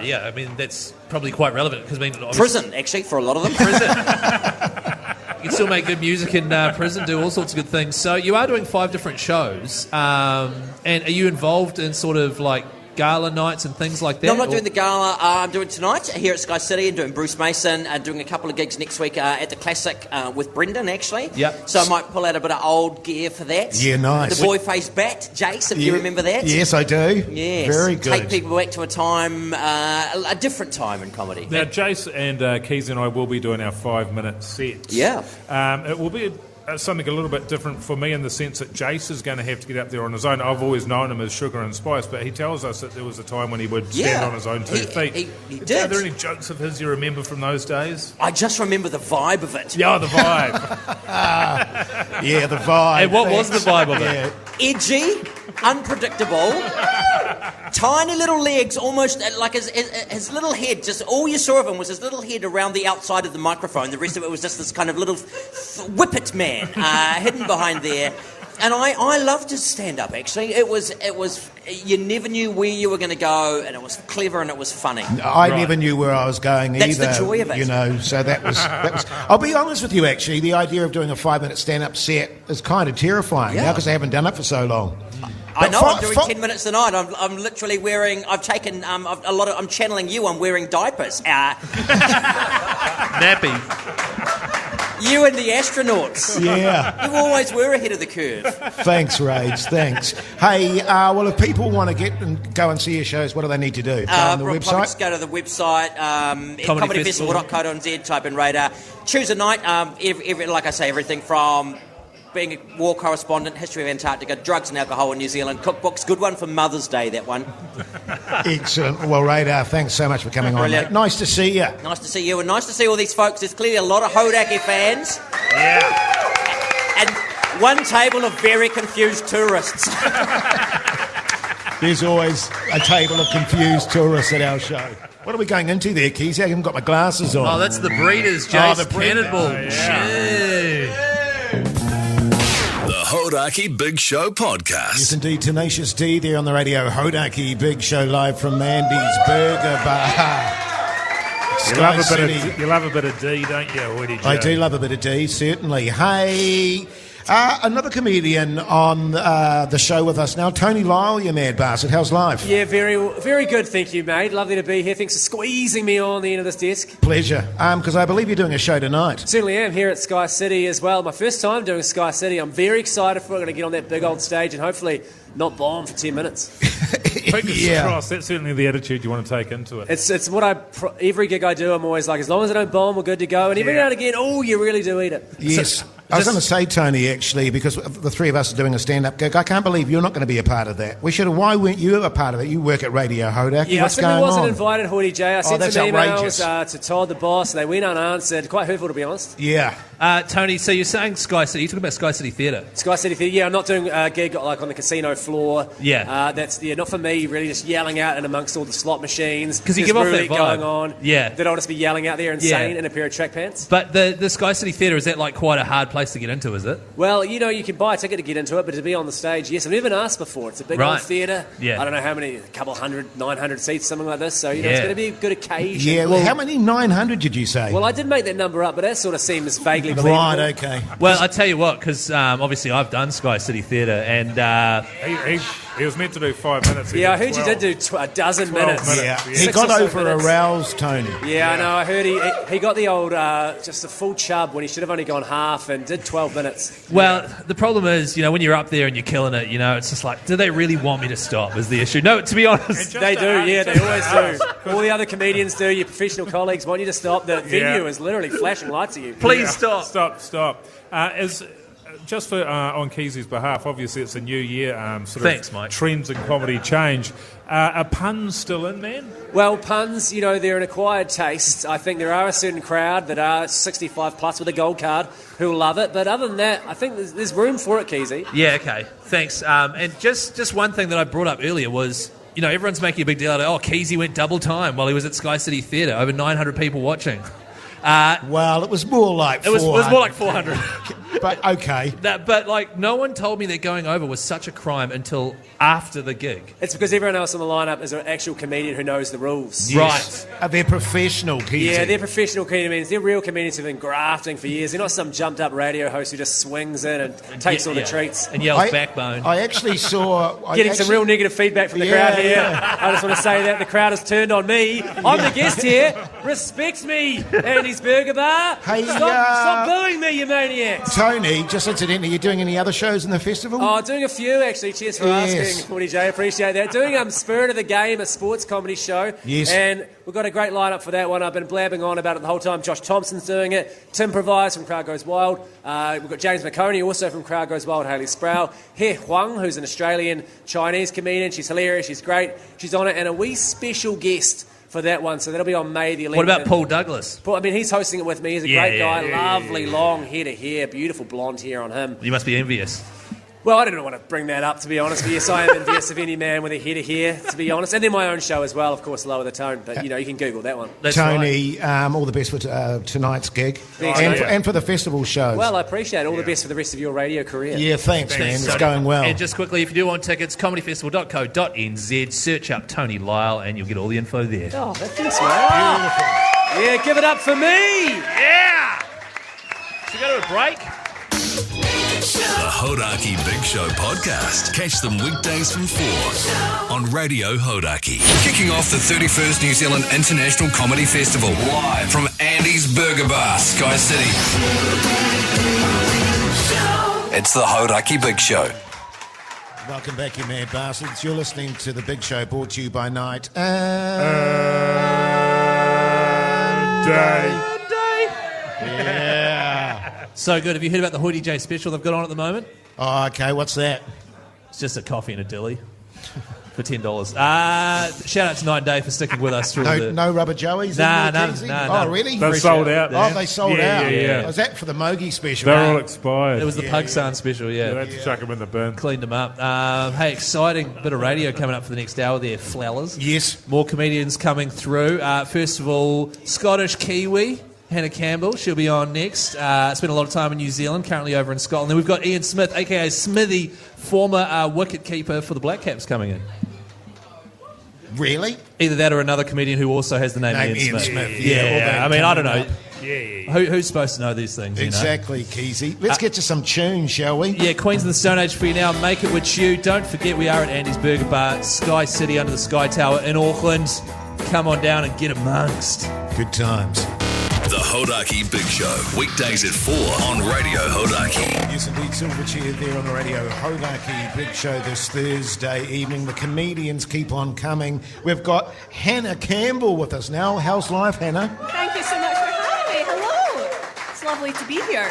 Yeah. I mean, that's probably quite relevant because prison, actually, for a lot of them. Prison. You can still make good music in prison, do all sorts of good things. So you are doing 5 different shows, and are you involved in sort of like gala nights and things like that? No, I'm not doing the gala. I'm doing tonight here at Skycity and doing Bruce Mason, doing a couple of gigs next week at the Classic with Brendan, actually. Yep. So I might pull out a bit of old gear for that. Yeah, nice. The boy-faced bat, Jace, if you remember that. Yes, I do. Yes. Very good. Take people back to a time, a different time in comedy. Now, Jace and Keys and I will be doing our 5-minute sets. Yeah. It will be something a little bit different for me in the sense that Jace is going to have to get up there on his own. I've always known him as Sugar and Spice, but he tells us that there was a time when he would stand on his own 2 feet. He did. Are there any jokes of his you remember from those days? I just remember the vibe of it. Yeah, the vibe. Yeah, the vibe. And what was the vibe of it? Edgy, unpredictable, tiny little legs, almost like his little head. Just all you saw of him was his little head around the outside of the microphone. The rest of it was just this kind of little whippet man hidden behind there. And I loved his stand-up, actually. It was. You never knew where you were going to go, and it was clever and it was funny. I never knew where I was going either. That's the joy of it. So that was. I'll be honest with you, actually. The idea of doing a 5-minute stand-up set is kind of terrifying now because I haven't done it for so long. I know. I'm doing 10 minutes a night. I'm literally wearing. I've taken a lot of. I'm channeling you. I'm wearing diapers. Nappy. You and the astronauts. Yeah. You always were ahead of the curve. Thanks, Rage. Thanks. Hey, well, if people want to go and see your shows, what do they need to do? Go on the website? Just go to the website, comedyfestival.co.nz, type in Radar. Choose a night. Like I say, everything from being a war correspondent, history of Antarctica, drugs and alcohol in New Zealand, cookbooks. Good one for Mother's Day, that one. Excellent. Well, Radar, thanks so much for coming on, mate. Nice to see you. Nice to see you, and nice to see all these folks. There's clearly a lot of Hodaki fans. Yeah. And one table of very confused tourists. There's always a table of confused tourists at our show. What are we going into there, Keys? I haven't got my glasses on. Oh, that's the Breeders, Jace. The Cannonball. Yeah. The Hodaki Big Show podcast. Yes, indeed. Tenacious D there on the radio. Hodaki Big Show live from Andy's Burger Bar. You love a bit of D, don't you, Woody Joe? I do love a bit of D, certainly. Hey, another comedian on the show with us now, Tony Lyall, you mad bastard. How's life? Yeah, very, very good, thank you, mate. Lovely to be here. Thanks for squeezing me on the end of this desk. Pleasure. Because I believe you're doing a show tonight. Certainly am, here at Skycity as well. My first time doing Skycity. I'm very excited for it. I'm going to get on that big old stage and hopefully not bomb for 10 minutes. Fingers crossed. That's certainly the attitude you want to take into it. It's what every gig I do, I'm always like, as long as I don't bomb, we're good to go. And every now and again, you really do eat it. Yes. I was going to say, Tony, actually, because the three of us are doing a stand-up gig, I can't believe you're not going to be a part of that. Why weren't you a part of it? You work at Radio Hodaki. Yeah, What's I going wasn't on? invited, Hoodie J. I sent some outrageous. emails to Todd, the boss, and they went unanswered. Quite hurtful, to be honest. Yeah. Tony, so you're saying Skycity. You're talking about Skycity Theatre. Skycity Theatre, yeah. I'm not doing a gig like on the casino floor. Yeah. That's not for me, really, just yelling out and amongst all the slot machines. Because you give off that vibe. Going on. Yeah. That I'll just be yelling out there insane in a pair of track pants. But the Skycity Theatre, is that like quite a hard place to get into, is it? Well, you can buy a ticket to get into it, but to be on the stage, yes. I've never been asked before. It's a big old theatre. Yeah. I don't know how many, a couple hundred, 900 seats, something like this. So, it's going to be a good occasion. Yeah, well, how many 900 did you say? Well, I did make that number up, but that sort of seems vaguely believable. Right, okay. Well, I tell you what, because obviously I've done Skycity Theatre, and he was meant to do 5 minutes. Yeah, I heard you did do a dozen minutes. Yeah. He got over aroused, Tony. Yeah, I know. I heard he got the old just a full chub when he should have only gone half and did 12 minutes. Well, the problem is, when you're up there and you're killing it, it's just like, do they really want me to stop is the issue. No, to be honest. They do, yeah, they always do. All the other comedians do, your professional colleagues want you to stop. The venue is literally flashing lights at you. Please stop. Stop. Just for on Keezy's behalf, obviously it's a new year. Thanks, Mike. Trends in comedy change. Are puns still in, man? Well, puns, they're an acquired taste. I think there are a certain crowd that are 65 plus with a gold card who love it. But other than that, I think there's room for it, Keezy. Yeah, okay. Thanks. And just one thing that I brought up earlier was, everyone's making a big deal out of, Keezy went double time while he was at Skycity Theatre. Over 900 people watching. Well, it was more like 400. It was more like 400. But okay. But no one told me that going over was such a crime until after the gig. It's because everyone else on the lineup is an actual comedian who knows the rules. Yes. Right. They're professional, Keezy. Yeah, they're professional comedians. They're real comedians who've been grafting for years. They're not some jumped up radio host who just swings in and takes all the treats. And yells backbone. I actually saw... Getting some real negative feedback from the crowd here. Yeah. I just want to say that the crowd has turned on me. I'm the guest here. Respect me, Andy's Burger Bar. Hey, stop booing me, you maniacs. Tony, just incidentally, you're doing any other shows in the festival? Oh, doing a few, actually. Cheers for asking, 40J. Appreciate that. Doing Spirit of the Game, a sports comedy show. Yes. And we've got a great lineup for that one. I've been blabbing on about it the whole time. Josh Thompson's doing it. Tim Provise from Crowd Goes Wild. We've got James McConey, also from Crowd Goes Wild. Hayley Sproul. He Huang, who's an Australian-Chinese comedian. She's hilarious. She's great. She's on it. And a wee special guest for that one, so that'll be on May the 11th. What about Paul Douglas? He's hosting it with me. He's a great guy, lovely, long head of hair, beautiful blonde hair on him. You must be envious. Well, I don't want to bring that up, to be honest. But yes, I am envious of any man with a head of hair, to be honest. And then my own show as well, of course, Lower the Tone. But, you can Google that one. That's Tony, all the best for tonight's gig. And for the festival shows. Well, I appreciate it. All the best for the rest of your radio career. Yeah, thanks, man. It's going well. And just quickly, if you do want tickets, comedyfestival.co.nz, search up Tony Lyall, and you'll get all the info there. Oh, thanks, man. Beautiful. Yeah, give it up for me. Yeah. Should we go to a break? The Hodaki Big Show podcast. Catch them weekdays from 4 on Radio Hodaki. Kicking off the 31st New Zealand International Comedy Festival live from Andy's Burger Bar, Skycity. It's the Hodaki Big Show. Welcome back, you mad bastards. You're listening to The Big Show, brought to you by Night Day. Yeah. So good. Have you heard about the Hoodie J special they've got on at the moment? Oh, okay. What's that? It's just a coffee and a dilly for $10. Shout out to Night Day for sticking with us through No Rubber Joeys? Nah. Oh, really? They're sold out. Oh, they sold out. Yeah. Was that for the Mogi special? They're all expired. It was the Pugsan special, You had to chuck them in the bin. Cleaned them up. Hey, exciting bit of radio coming up for the next hour there, Flowers. Yes. More comedians coming through. First of all, Scottish Kiwi, Hannah Campbell. She'll be on next. Spent a lot of time in New Zealand, currently over in Scotland. Then we've got Ian Smith, a.k.a. Smithy, former wicket keeper for the Black Caps, coming in. Really? Either that or another comedian who also has the name Ian Smith. Yeah. I mean, I don't know. Yeah. Who's supposed to know these things? Exactly, Keezy. Let's get to some tunes, shall we? Yeah, Queens of the Stone Age for you now. Make it with you. Don't forget, we are at Andy's Burger Bar, Skycity, under the Sky Tower in Auckland. Come on down and get amongst. Good times. The Hodaki Big Show, weekdays at 4 on Radio Hodaki. Yes, indeed, Silverchair there on the Radio Hodaki Big Show this Thursday evening. The comedians keep on coming. We've got Hannah Campbell with us now. How's life, Hannah? Thank you so much for having me. Hello. It's lovely to be here.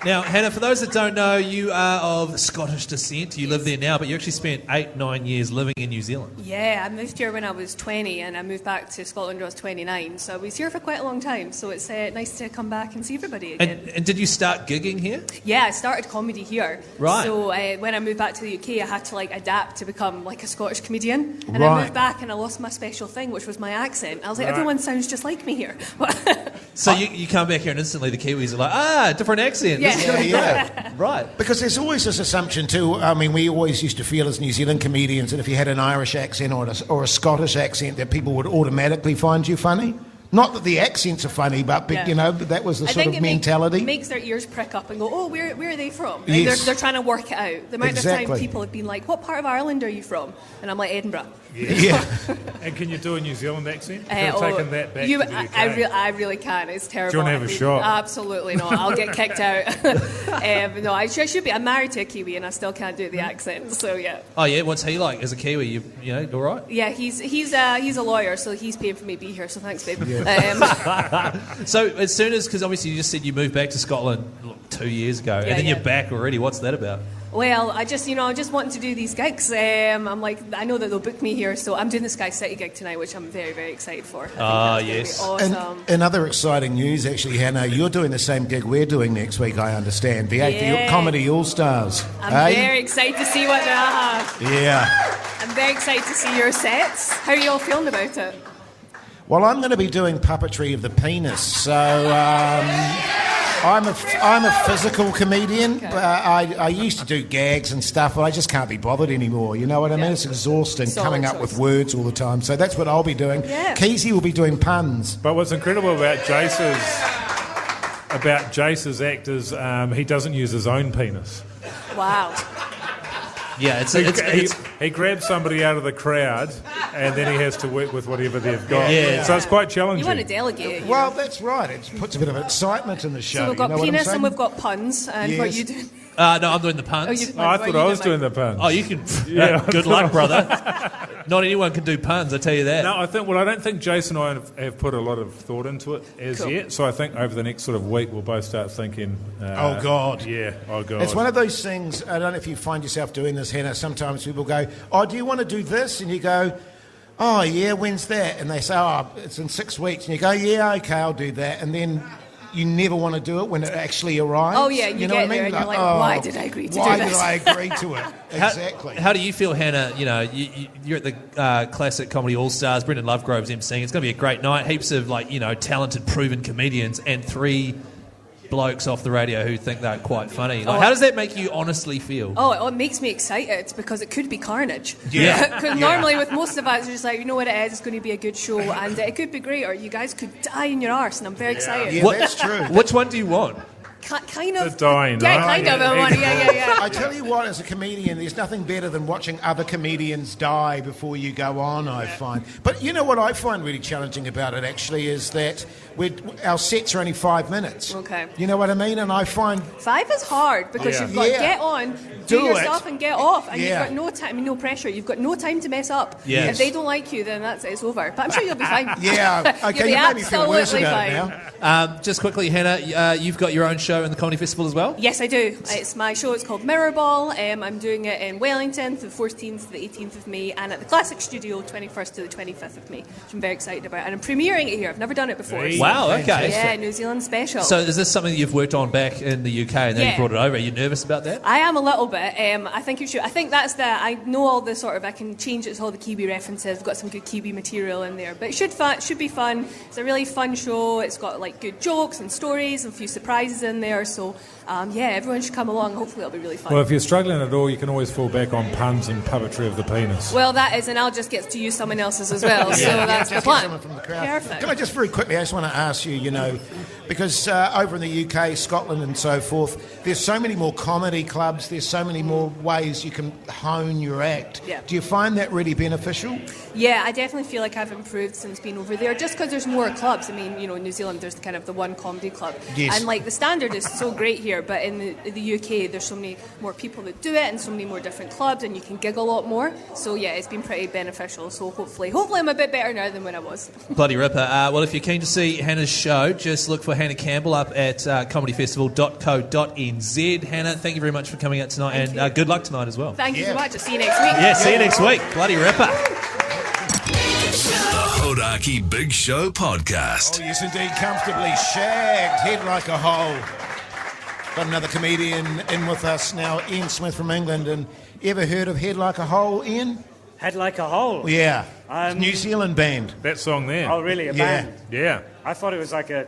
Now, Hannah, for those that don't know, you are of Scottish descent. You live there now, but you actually spent 8-9 years living in New Zealand. Yeah, I moved here when I was 20 and I moved back to Scotland when I was 29. So I was here for quite a long time. So it's nice to come back and see everybody again. And did you start gigging here? Yeah, I started comedy here. Right. So when I moved back to the UK, I had to adapt to become a Scottish comedian. And Right. I moved back and I lost my special thing, which was my accent. I was like, everyone sounds just like me here. So you come back here and instantly the Kiwis are like, different accent. Yeah. This is gonna be great. Right. Because there's always this assumption too. I mean, we always used to feel as New Zealand comedians that if you had an Irish accent or a Scottish accent, that people would automatically find you funny. Not that the accents are funny, but that was the sort of mentality. It makes their ears prick up and go, oh, where are they from? Yes. They're trying to work it out. The amount of time Exactly. people have been like, what part of Ireland are you from? And I'm like, Edinburgh. Yeah. And can you do a New Zealand accent? I've taken that back to the UK. I really can. It's terrible. Do you want to have a shot? Absolutely not. I'll get kicked out. No, I should be. I'm married to a Kiwi and I still can't do the accent. So yeah. Oh yeah, what's he like as a Kiwi? You all right? Yeah, he's a lawyer, so he's paying for me to be here. So thanks, babe. So as soon as, because obviously you just said you moved back to Scotland 2 years ago, and then you're back already. What's that about? Well, I just wanted to do these gigs. I'm like, I know that they'll book me here, so I'm doing the Skycity gig tonight, which I'm very, very excited for. I think that's gonna be awesome. And other exciting news, actually, Hannah, you're doing the same gig we're doing next week, I understand. The 8th Comedy All-Stars. I'm very excited to see what they have. Yeah. I'm very excited to see your sets. How are you all feeling about it? Well, I'm going to be doing puppetry of the penis, so I'm a physical comedian. Okay. But I used to do gags and stuff, but I just can't be bothered anymore. You know what I mean? It's exhausting coming up with words all the time. So that's what I'll be doing. Yeah. Keezy will be doing puns. But what's incredible about Jace's act is he doesn't use his own penis. Wow. Yeah, he grabs somebody out of the crowd, and then he has to work with whatever they've got. Yeah. So it's quite challenging. You want to delegate. Well, that's right. It puts a bit of excitement in the show. So we've got you know penis what I'm and we've got puns. And what are you doing? No, I'm doing the puns. I thought I was doing the puns. Oh, you can. Good luck, brother. Not anyone can do puns, I tell you that. No, I don't think Jason and I have put a lot of thought into it as yet. So I think over the next sort of week we'll both start thinking. Oh God. Yeah. Oh God. It's one of those things. I don't know if you find yourself doing this, Hannah. Sometimes people go, "Oh, do you want to do this?" And you go, "Oh yeah, when's that?" And they say, "Oh, it's in 6 weeks." And you go, "Yeah, okay, I'll do that." And then you never want to do it when it actually arrives. Oh yeah, you know get what I mean? there and you're like, why did I agree to do this? Why did I agree to it? Exactly. How do you feel, Hannah? You're at the Classic Comedy All Stars. Brendan Lovegrove's emceeing. It's going to be a great night. Heaps of talented, proven comedians, and 3 blokes off the radio who think they're quite funny. How does that make you honestly feel? Oh, it makes me excited because it could be carnage. Yeah. Because normally with most of us, it's just like, you know what it is, it's going to be a good show and it could be great, or you guys could die in your arse, and I'm very excited. Yeah, that's true. Which one do you want? Kind of. The dying, yeah, right? kind of. Yeah. I tell you what, as a comedian, there's nothing better than watching other comedians die before you go on, I find. But you know what I find really challenging about it, actually, is that our sets are only 5 minutes. Okay. You know what I mean? And I find... 5 is hard because you've got to get on, do your stuff and get off, and you've got no time, no pressure. You've got no time to mess up. Yes. If they don't like you, then it's over. But I'm sure you'll be fine. Yeah. Okay, you'll you be made me feel worse about it now. Just quickly, Hannah, you've got your own show in the Comedy Festival as well? Yes, I do. It's my show. It's called Mirror Ball. I'm doing it in Wellington from the 14th to the 18th of May, and at the Classic Studio 21st to the 25th of May, which I'm very excited about. And I'm premiering it here. I've never done it before. Wow, okay. Yeah, New Zealand special. So is this something you've worked on back in the UK and then you brought it over? Are you nervous about that? I am a little bit. I think you should. I think that's I know all the sort of, I can change it to all the Kiwi references. We've got some good Kiwi material in there. But it should be fun. It's a really fun show. It's got good jokes and stories and a few surprises in there. So, everyone should come along. Hopefully it'll be really fun. Well, if you're struggling at all, you can always fall back on puns and puppetry of the penis. Well, that is, and I'll just get to use someone else's as well. So that's the plan. Someone from the crowd. Perfect. Can I just very quickly, I just want to ask you, because over in the UK, Scotland and so forth, there's so many more comedy clubs, there's so many more ways you can hone your act. Yeah. Do you find that really beneficial? Yeah, I definitely feel like I've improved since being over there, just because there's more clubs. I mean, in New Zealand there's kind of the one comedy club. Yes. And the standard food is so great here, but in the UK, there's so many more people that do it and so many more different clubs, and you can gig a lot more. So yeah, it's been pretty beneficial. So hopefully I'm a bit better now than when I was. Bloody ripper. Well, if you're keen to see Hannah's show, just look for Hannah Campbell up at comedyfestival.co.nz. Hannah, thank you very much for coming out tonight, and good luck tonight as well. Thank you so much. I'll see you next week. Yeah, see you next week. Bloody ripper. The Hodaki Big Show Podcast. Oh, yes, indeed. Comfortably shagged, head like a hole. Got another comedian in with us now, Ian Smith from England. And you ever heard of Head Like a Hole, Ian? Head Like a Hole? Yeah. It's a New Zealand band. That song there. Oh, really? A band? Yeah. I thought it was like a...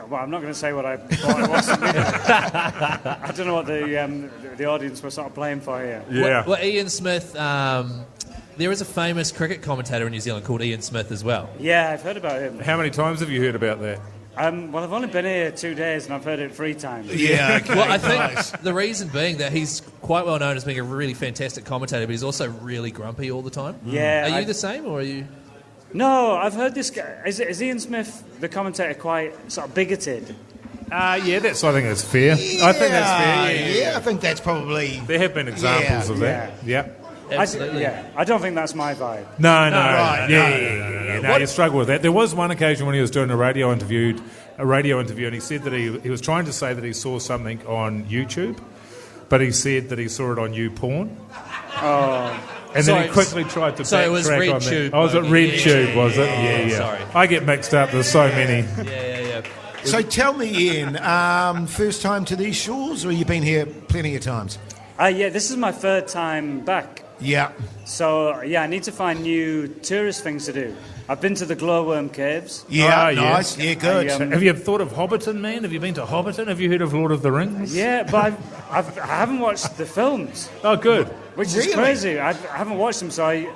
Well, I'm not going to say what I thought it was. I don't know what the audience were sort of playing for here. Yeah. Well, Ian Smith... there is a famous cricket commentator in New Zealand called Ian Smith as well. Yeah, I've heard about him. How many times have you heard about that? Well, I've only been here 2 days and I've heard it 3 times. Yeah, okay. Well, I think the reason being that he's quite well known as being a really fantastic commentator, but he's also really grumpy all the time. Yeah. Are you the same, or are you... No, I've heard this guy... Is Ian Smith, the commentator, quite sort of bigoted? I think that's fair. Yeah, I think that's fair. Yeah, I think that's probably... There have been examples of that. Yeah. Absolutely. I don't think that's my vibe. No. Right, No, you struggle with that. There was one occasion when he was doing a radio interview, and he said that he was trying to say that he saw something on YouTube, but he said that he saw it on YouPorn. Oh. And then he quickly tried to backtrack it was on RedTube. that. Oh, was it RedTube, was it? Yeah. Sorry. I get mixed up. There's so many. Yeah. So tell me, Ian, first time to these shores, or you've been here plenty of times? Yeah, this is my 3rd time back. Yeah. So, yeah, I need to find new tourist things to do. I've been to the glowworm caves. Yeah, nice. Yeah, good. Have you thought of Hobbiton, man? Have you been to Hobbiton? Have you heard of Lord of the Rings? Yeah, but I haven't watched the films. Oh, good. Which is crazy. I haven't watched them, so I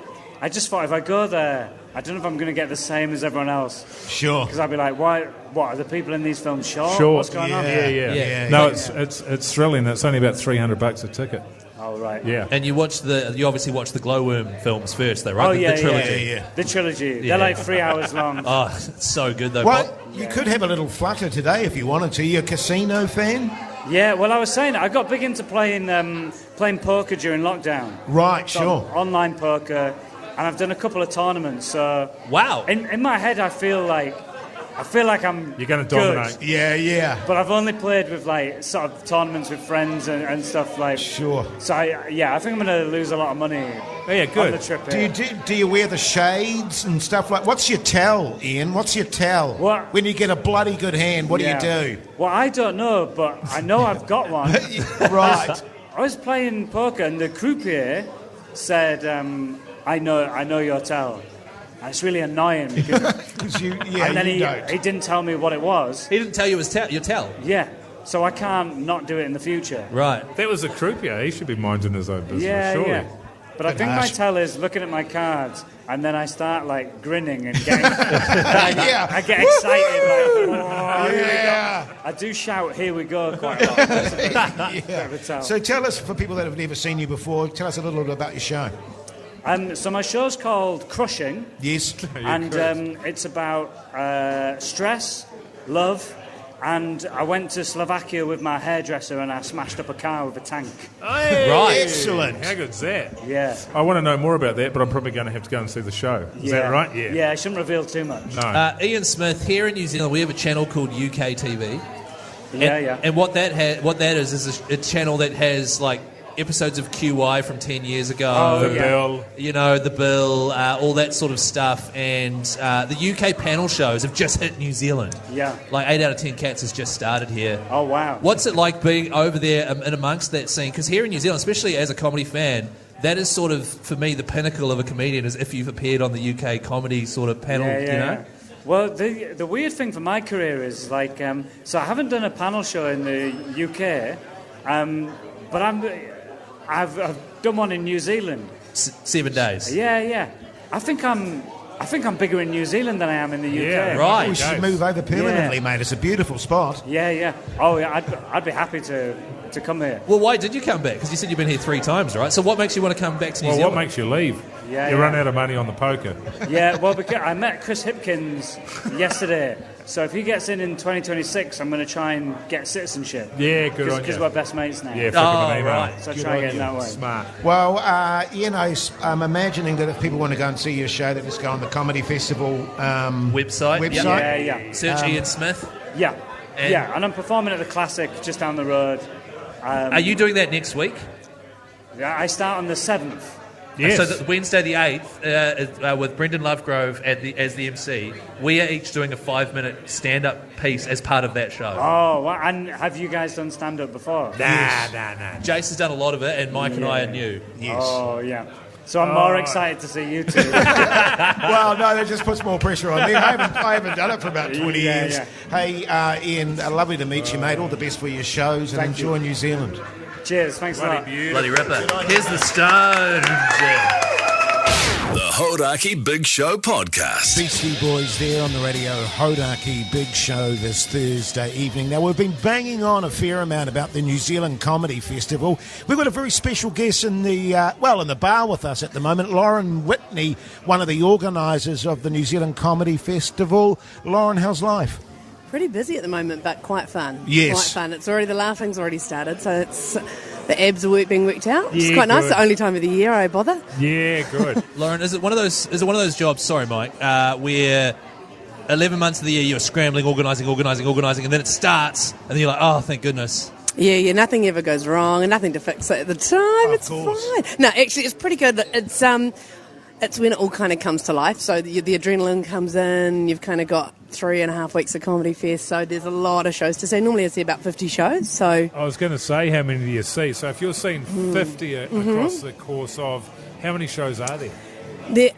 just thought if I go there, I don't know if I'm going to get the same as everyone else. Sure. Because I'd be like, what are the people in these films short? Sure. What's going on? Yeah. No, it's thrilling. It's only about $300 a ticket. Oh, right. Yeah. And you obviously watched the Glowworm films first, though, right? Oh, yeah, the trilogy. Yeah. The trilogy. They're like 3 hours long. Oh, it's so good, though. Well, you could have a little flutter today if you wanted to. You're a casino fan? Yeah, well, I was saying I got big into playing poker during lockdown. Right, So sure. online poker, and I've done a couple of tournaments. So wow. In my head, I feel like I'm You're going to dominate. Yeah. But I've only played with like sort of tournaments with friends and stuff like. Sure. So I think I'm going to lose a lot of money. Oh, yeah, good. On the trip Do you wear the shades and stuff like? What's your tell, Ian? What's your tell? What? When you get a bloody good hand, what do you do? Well, I don't know, but I know I've got one. Right. I was playing poker and the croupier said, "I know your tell." And it's really annoying because he didn't tell me what it was. He didn't tell you your tell? Yeah. So I can't not do it in the future. Right. That was a croupier. He should be minding his own business, surely. Yeah. But I think my tell is looking at my cards, and then I start like grinning and getting. I get excited. Like, here we go. I do shout, "Here we go!" quite a lot. That's a bit of a tell. So tell us, for people that have never seen you before, tell us a little bit about your show. So my show's called Crushing. Yes. And it's about stress, love, and I went to Slovakia with my hairdresser and I smashed up a car with a tank. Hey, right. Excellent. How good's that? Yeah. I want to know more about that, but I'm probably going to have to go and see the show. Is that right? Yeah. Yeah, I shouldn't reveal too much. No. Ian Smith, here in New Zealand, we have a channel called UK TV. Yeah. And what that is a channel that has like episodes of QI from 10 years ago. The Bill. You know, The Bill, all that sort of stuff. And the UK panel shows have just hit New Zealand. Yeah. Like 8 out of 10 Cats has just started here. Oh, wow. What's it like being over there and amongst that scene? Because here in New Zealand, especially as a comedy fan, that is sort of, for me, the pinnacle of a comedian is if you've appeared on the UK comedy sort of panel, you know? Yeah. Well, the weird thing for my career is, like, so I haven't done a panel show in the UK, but I've done one in New Zealand. 7 days. Yeah. I think I'm bigger in New Zealand than I am in the UK. Yeah, right. We should move over permanently, mate. It's a beautiful spot. Yeah. Oh, yeah. I'd be happy to come here. Well, why did you come back? Because you said you've been here 3 times, right? So what makes you want to come back to New Zealand? What makes you leave? Yeah, You run out of money on the poker. Yeah, well, because I met Chris Hipkins yesterday. So if he gets in 2026, I'm going to try and get citizenship. Yeah, good on you. Because we're best mates now. Yeah, flick him an email. Right. So Good try and get on in that you. way. Smart. Well, I'm imagining that if people want to go and see your show, they just go on the Comedy Festival website. Yeah. Search Ian Smith. Yeah. And I'm performing at the Classic just down the road. Are you doing that next week? Yeah, I start on the 7th. Yes. So Wednesday the 8th, with Brendan Lovegrove as the MC, we are each doing a 5-minute stand-up piece as part of that show. Oh, well, and have you guys done stand-up before? Nah. Jace has done a lot of it, and Mike and I are new. Yes. Oh, yeah. So I'm more excited to see you two. Well, no, that just puts more pressure on me. I haven't done it for about 20 years. Yeah. Hey, Ian, lovely to meet you, mate. All the best for your shows, and enjoy New Zealand. Cheers, thanks a lot. Bloody ripper. Here's the Stones. The Hodaki Big Show Podcast. Beastie Boys there on the radio, Hodaki Big Show this Thursday evening. Now, we've been banging on a fair amount about the New Zealand Comedy Festival. We've got a very special guest in the bar with us at the moment, Lauren Whitney, one of the organisers of the New Zealand Comedy Festival. Lauren, how's life? Pretty busy at the moment, but quite fun. Yes. Quite fun. It's already, the laughing's already started, so it's the abs are being worked out. It's Yeah, quite nice. good. The only time of the year I bother. Yeah, good. Lauren, is it one of those jobs, sorry Mike, where 11 months of the year you're scrambling, organising, and then it starts, and then you're like, oh, thank goodness. Yeah, nothing ever goes wrong and nothing to fix it at the time. It's fine. No, actually, it's pretty good. It's when it all kind of comes to life. So the adrenaline comes in. You've kind of got 3.5 weeks of Comedy Fest. So there's a lot of shows to see. Normally I see about 50 shows. So I was going to say, how many do you see? So if you're seeing 50 across the course of, how many shows are there?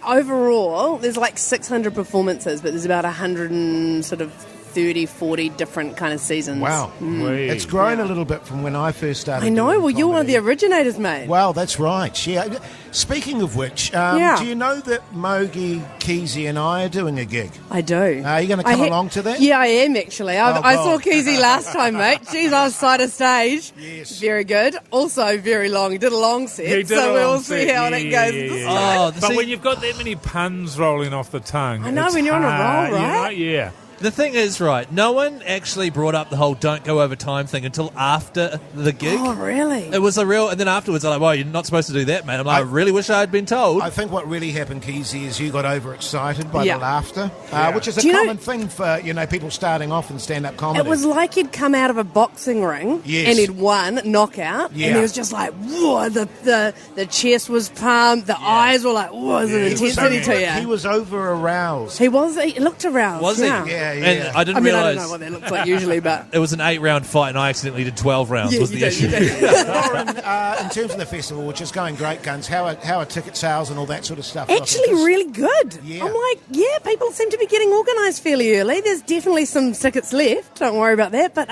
Overall, there's like 600 performances, but there's about 130, 40 different kind of seasons. Wow. It's grown a little bit from when I first started. I know. doing Well, you're one of comedy. the originators, mate. Well, that's right. Yeah. Speaking of which, do you know that Mogi, Keezy and I are doing a gig? I do. Are you going to come along to that? Yeah, I am actually. I saw God. Keezy last time, mate. Jeez, I was side of stage. Yes. Very good. Also very long. He did a long set. He did so a we'll long see set. how that goes. this time. But when you've got that many puns rolling off the tongue, I know, it's when you're on a roll, hard, right? Yeah. The thing is, right, no one actually brought up the whole don't go over time thing until after the gig. Oh, really? It was and then afterwards I'm like, well, you're not supposed to do that, mate. I'm like, I really wish I had been told. I think what really happened, Keezy, is you got overexcited by the laughter, which is a Do you know- common thing for people starting off in stand-up comedy. It was like he'd come out of a boxing ring Yes. and he'd won, knockout, Yeah. and he was just like, whoa, the chest was pumped, the eyes were like, whoa, there's an intensity to you. He was over-aroused. He looked aroused. Was he? Yeah. Yeah. And I didn't I realise don't know what that looks like usually, but... it was an 8-round fight and I accidentally did 12 rounds Yeah, was you the did, you issue. did. Lauren, in terms of the festival, which is going great guns, how are ticket sales and all that sort of stuff? Actually, really good. Yeah. I'm like, people seem to be getting organised fairly early. There's definitely some tickets left. Don't worry about that. But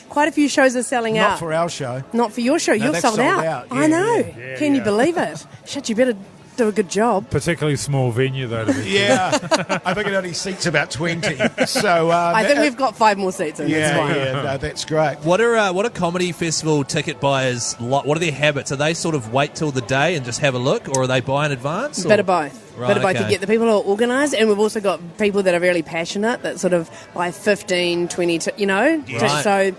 quite a few shows are selling out. Not for our show. Not for your show. No, You're that's sold sold out. out. I Yeah, know. yeah. Can you believe it? Shit, you better do a good job. Particularly small venue, though. To be Yeah, I think it only seats about 20. So I think we've got 5 more seats in. That's fine. No, that's great. What are comedy festival ticket buyers like? What are their habits? Are they sort of wait till the day and just have a look, or are they buy in advance? Bit of both. Right, Bit of both okay. to get the people who are organised, and we've also got people that are really passionate that sort of buy 15, 20, Right. So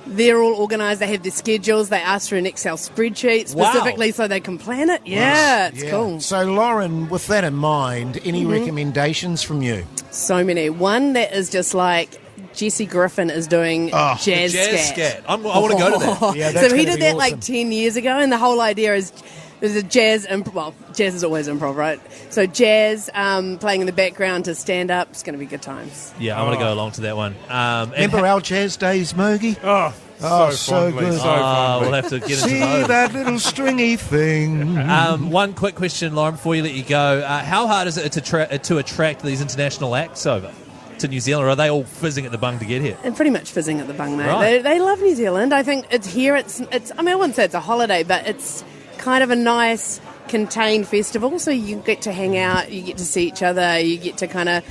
they're all organised. They have their schedules. They ask for an Excel spreadsheet specifically so they can plan it. Yeah, it's cool. So, Lauren, with that in mind, any recommendations from you? So many. One that is just like Jesse Griffin is doing jazz scat. I want to go to that. Yeah, that's So he gonna did be that awesome. like 10 years ago, and the whole idea is there's a jazz jazz is always improv, right? So jazz playing in the background to stand up. It's going to be good times. Yeah, I want to go along to that one. Remember our jazz days, Mogi? so so good. So fondly. We'll have to get into See those. that little stringy thing? One quick question, Lauren, before you let you go. How hard is it to attract these international acts over to New Zealand, or are they all fizzing at the bung to get here? And pretty much fizzing at the bung, mate. Right. They love New Zealand. I think it's here. It's. I mean, I wouldn't say it's a holiday, but it's kind of a nice contained festival. So you get to hang out, you get to see each other, you get to kind of,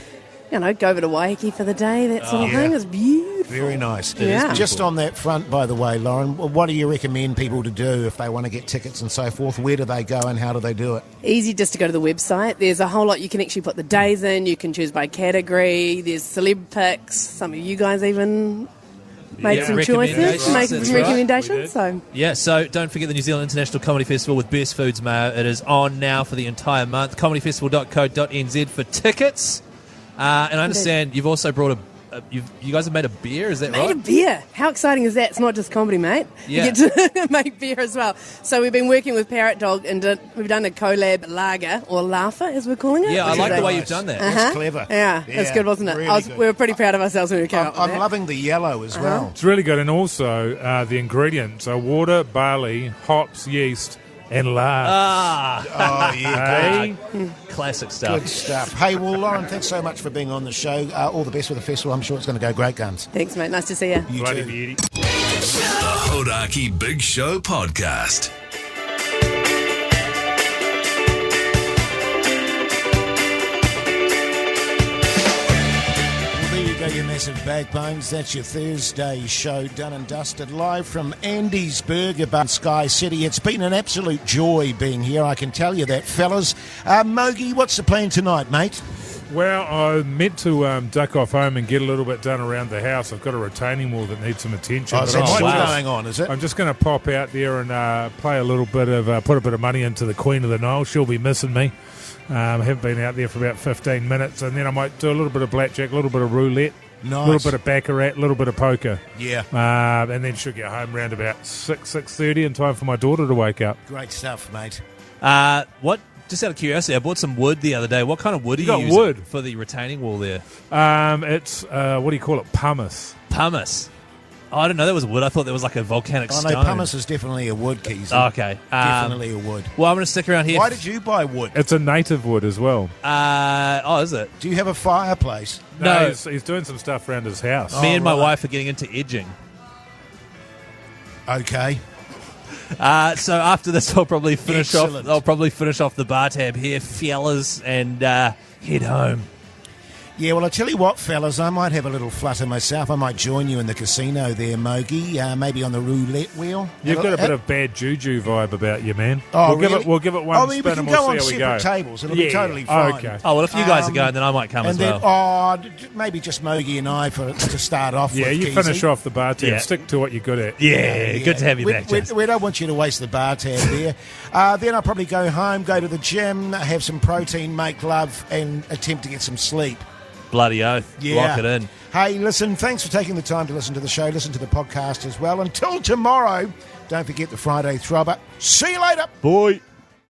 go over to Waiheke for the day. That sort of thing is beautiful. Very nice. Yeah. Just on that front, by the way, Lauren, what do you recommend people to do if they want to get tickets and so forth? Where do they go and how do they do it? Easy just to go to the website. There's a whole lot you can actually put the days in. You can choose by category. There's celeb picks. Some of you guys even made some choices, made some recommendations. So so don't forget the New Zealand International Comedy Festival with Best Foods Mayo. It is on now for the entire month. comedyfestival.co.nz for tickets. And I understand you've also brought you guys have made a beer, is that right? Made a beer. How exciting is that? It's not just comedy, mate. Yeah. You get to make beer as well. So we've been working with Parrot Dog and we've done a collab lager, or laugher as we're calling it. Yeah, I like the way you've done that. That's clever. Yeah, that's good, wasn't it? Really we were pretty proud of ourselves when we came up with I'm that. loving the yellow as well. It's really good. And also the ingredients are water, barley, hops, yeast, and lard. Oh, yeah. Classic stuff. Good stuff. Hey, well, Lauren, thanks so much for being on the show. All the best with the festival. I'm sure it's going to go great guns. Thanks, mate. Nice to see you. You Bloody too. beauty. The Hodaki Big Show podcast. Your massive bagbones. That's your Thursday show done and dusted, live from Andy's Burger Bar in Skycity. It's been an absolute joy being here, I can tell you that, fellas. Mogi, what's the plan tonight, mate? Well, I meant to duck off home and get a little bit done around the house. I've got a retaining wall that needs some attention. Oh, that's going on, is it? I'm just going to pop out there and play a little bit of, put a bit of money into the Queen of the Nile. She'll be missing me. Haven't been out there for about 15 minutes, and then I might do a little bit of blackjack, a little bit of roulette, a little bit of baccarat, a little bit of poker. Yeah. And then she'll get home around about 6:30 in time for my daughter to wake up. Great stuff, mate. What? Just out of curiosity, I bought some wood the other day. What kind of wood are you using wood for the retaining wall there? It's, what do you call it, pumice. Pumice. Oh, I didn't know that was wood. I thought there was like a volcanic stone. No, pumice is definitely a wood, Keys. Okay. Definitely a wood. Well, I'm going to stick around here. Why did you buy wood? It's a native wood as well. Is it? Do you have a fireplace? No. He's doing some stuff around his house. Me and my wife are getting into edging. Okay. So after this, I'll probably finish Excellent. off the bar tab here, fellas, and head home. Yeah, well, I tell you what, fellas, I might have a little flutter myself. I might join you in the casino there, Mogi, maybe on the roulette wheel. You've got a bit of bad juju vibe about you, man. Oh, we'll give it one spin we can and go we'll on see how we separate go. tables. It'll be totally fine. Okay. Oh, well, if you guys are going, then I might come as well. Maybe just Mogi and I to start off with. Yeah, you Keezy. finish off the bar tab. Yeah. Stick to what you're good at. Yeah, good to have you back, Jess. We don't want you to waste the bar tab there. Then I'll probably go home, go to the gym, have some protein, make love, and attempt to get some sleep. Bloody oath. Yeah. Lock it in. Hey, listen, thanks for taking the time to listen to the show. Listen to the podcast as well. Until tomorrow, don't forget the Friday Throbber. See you later. Bye.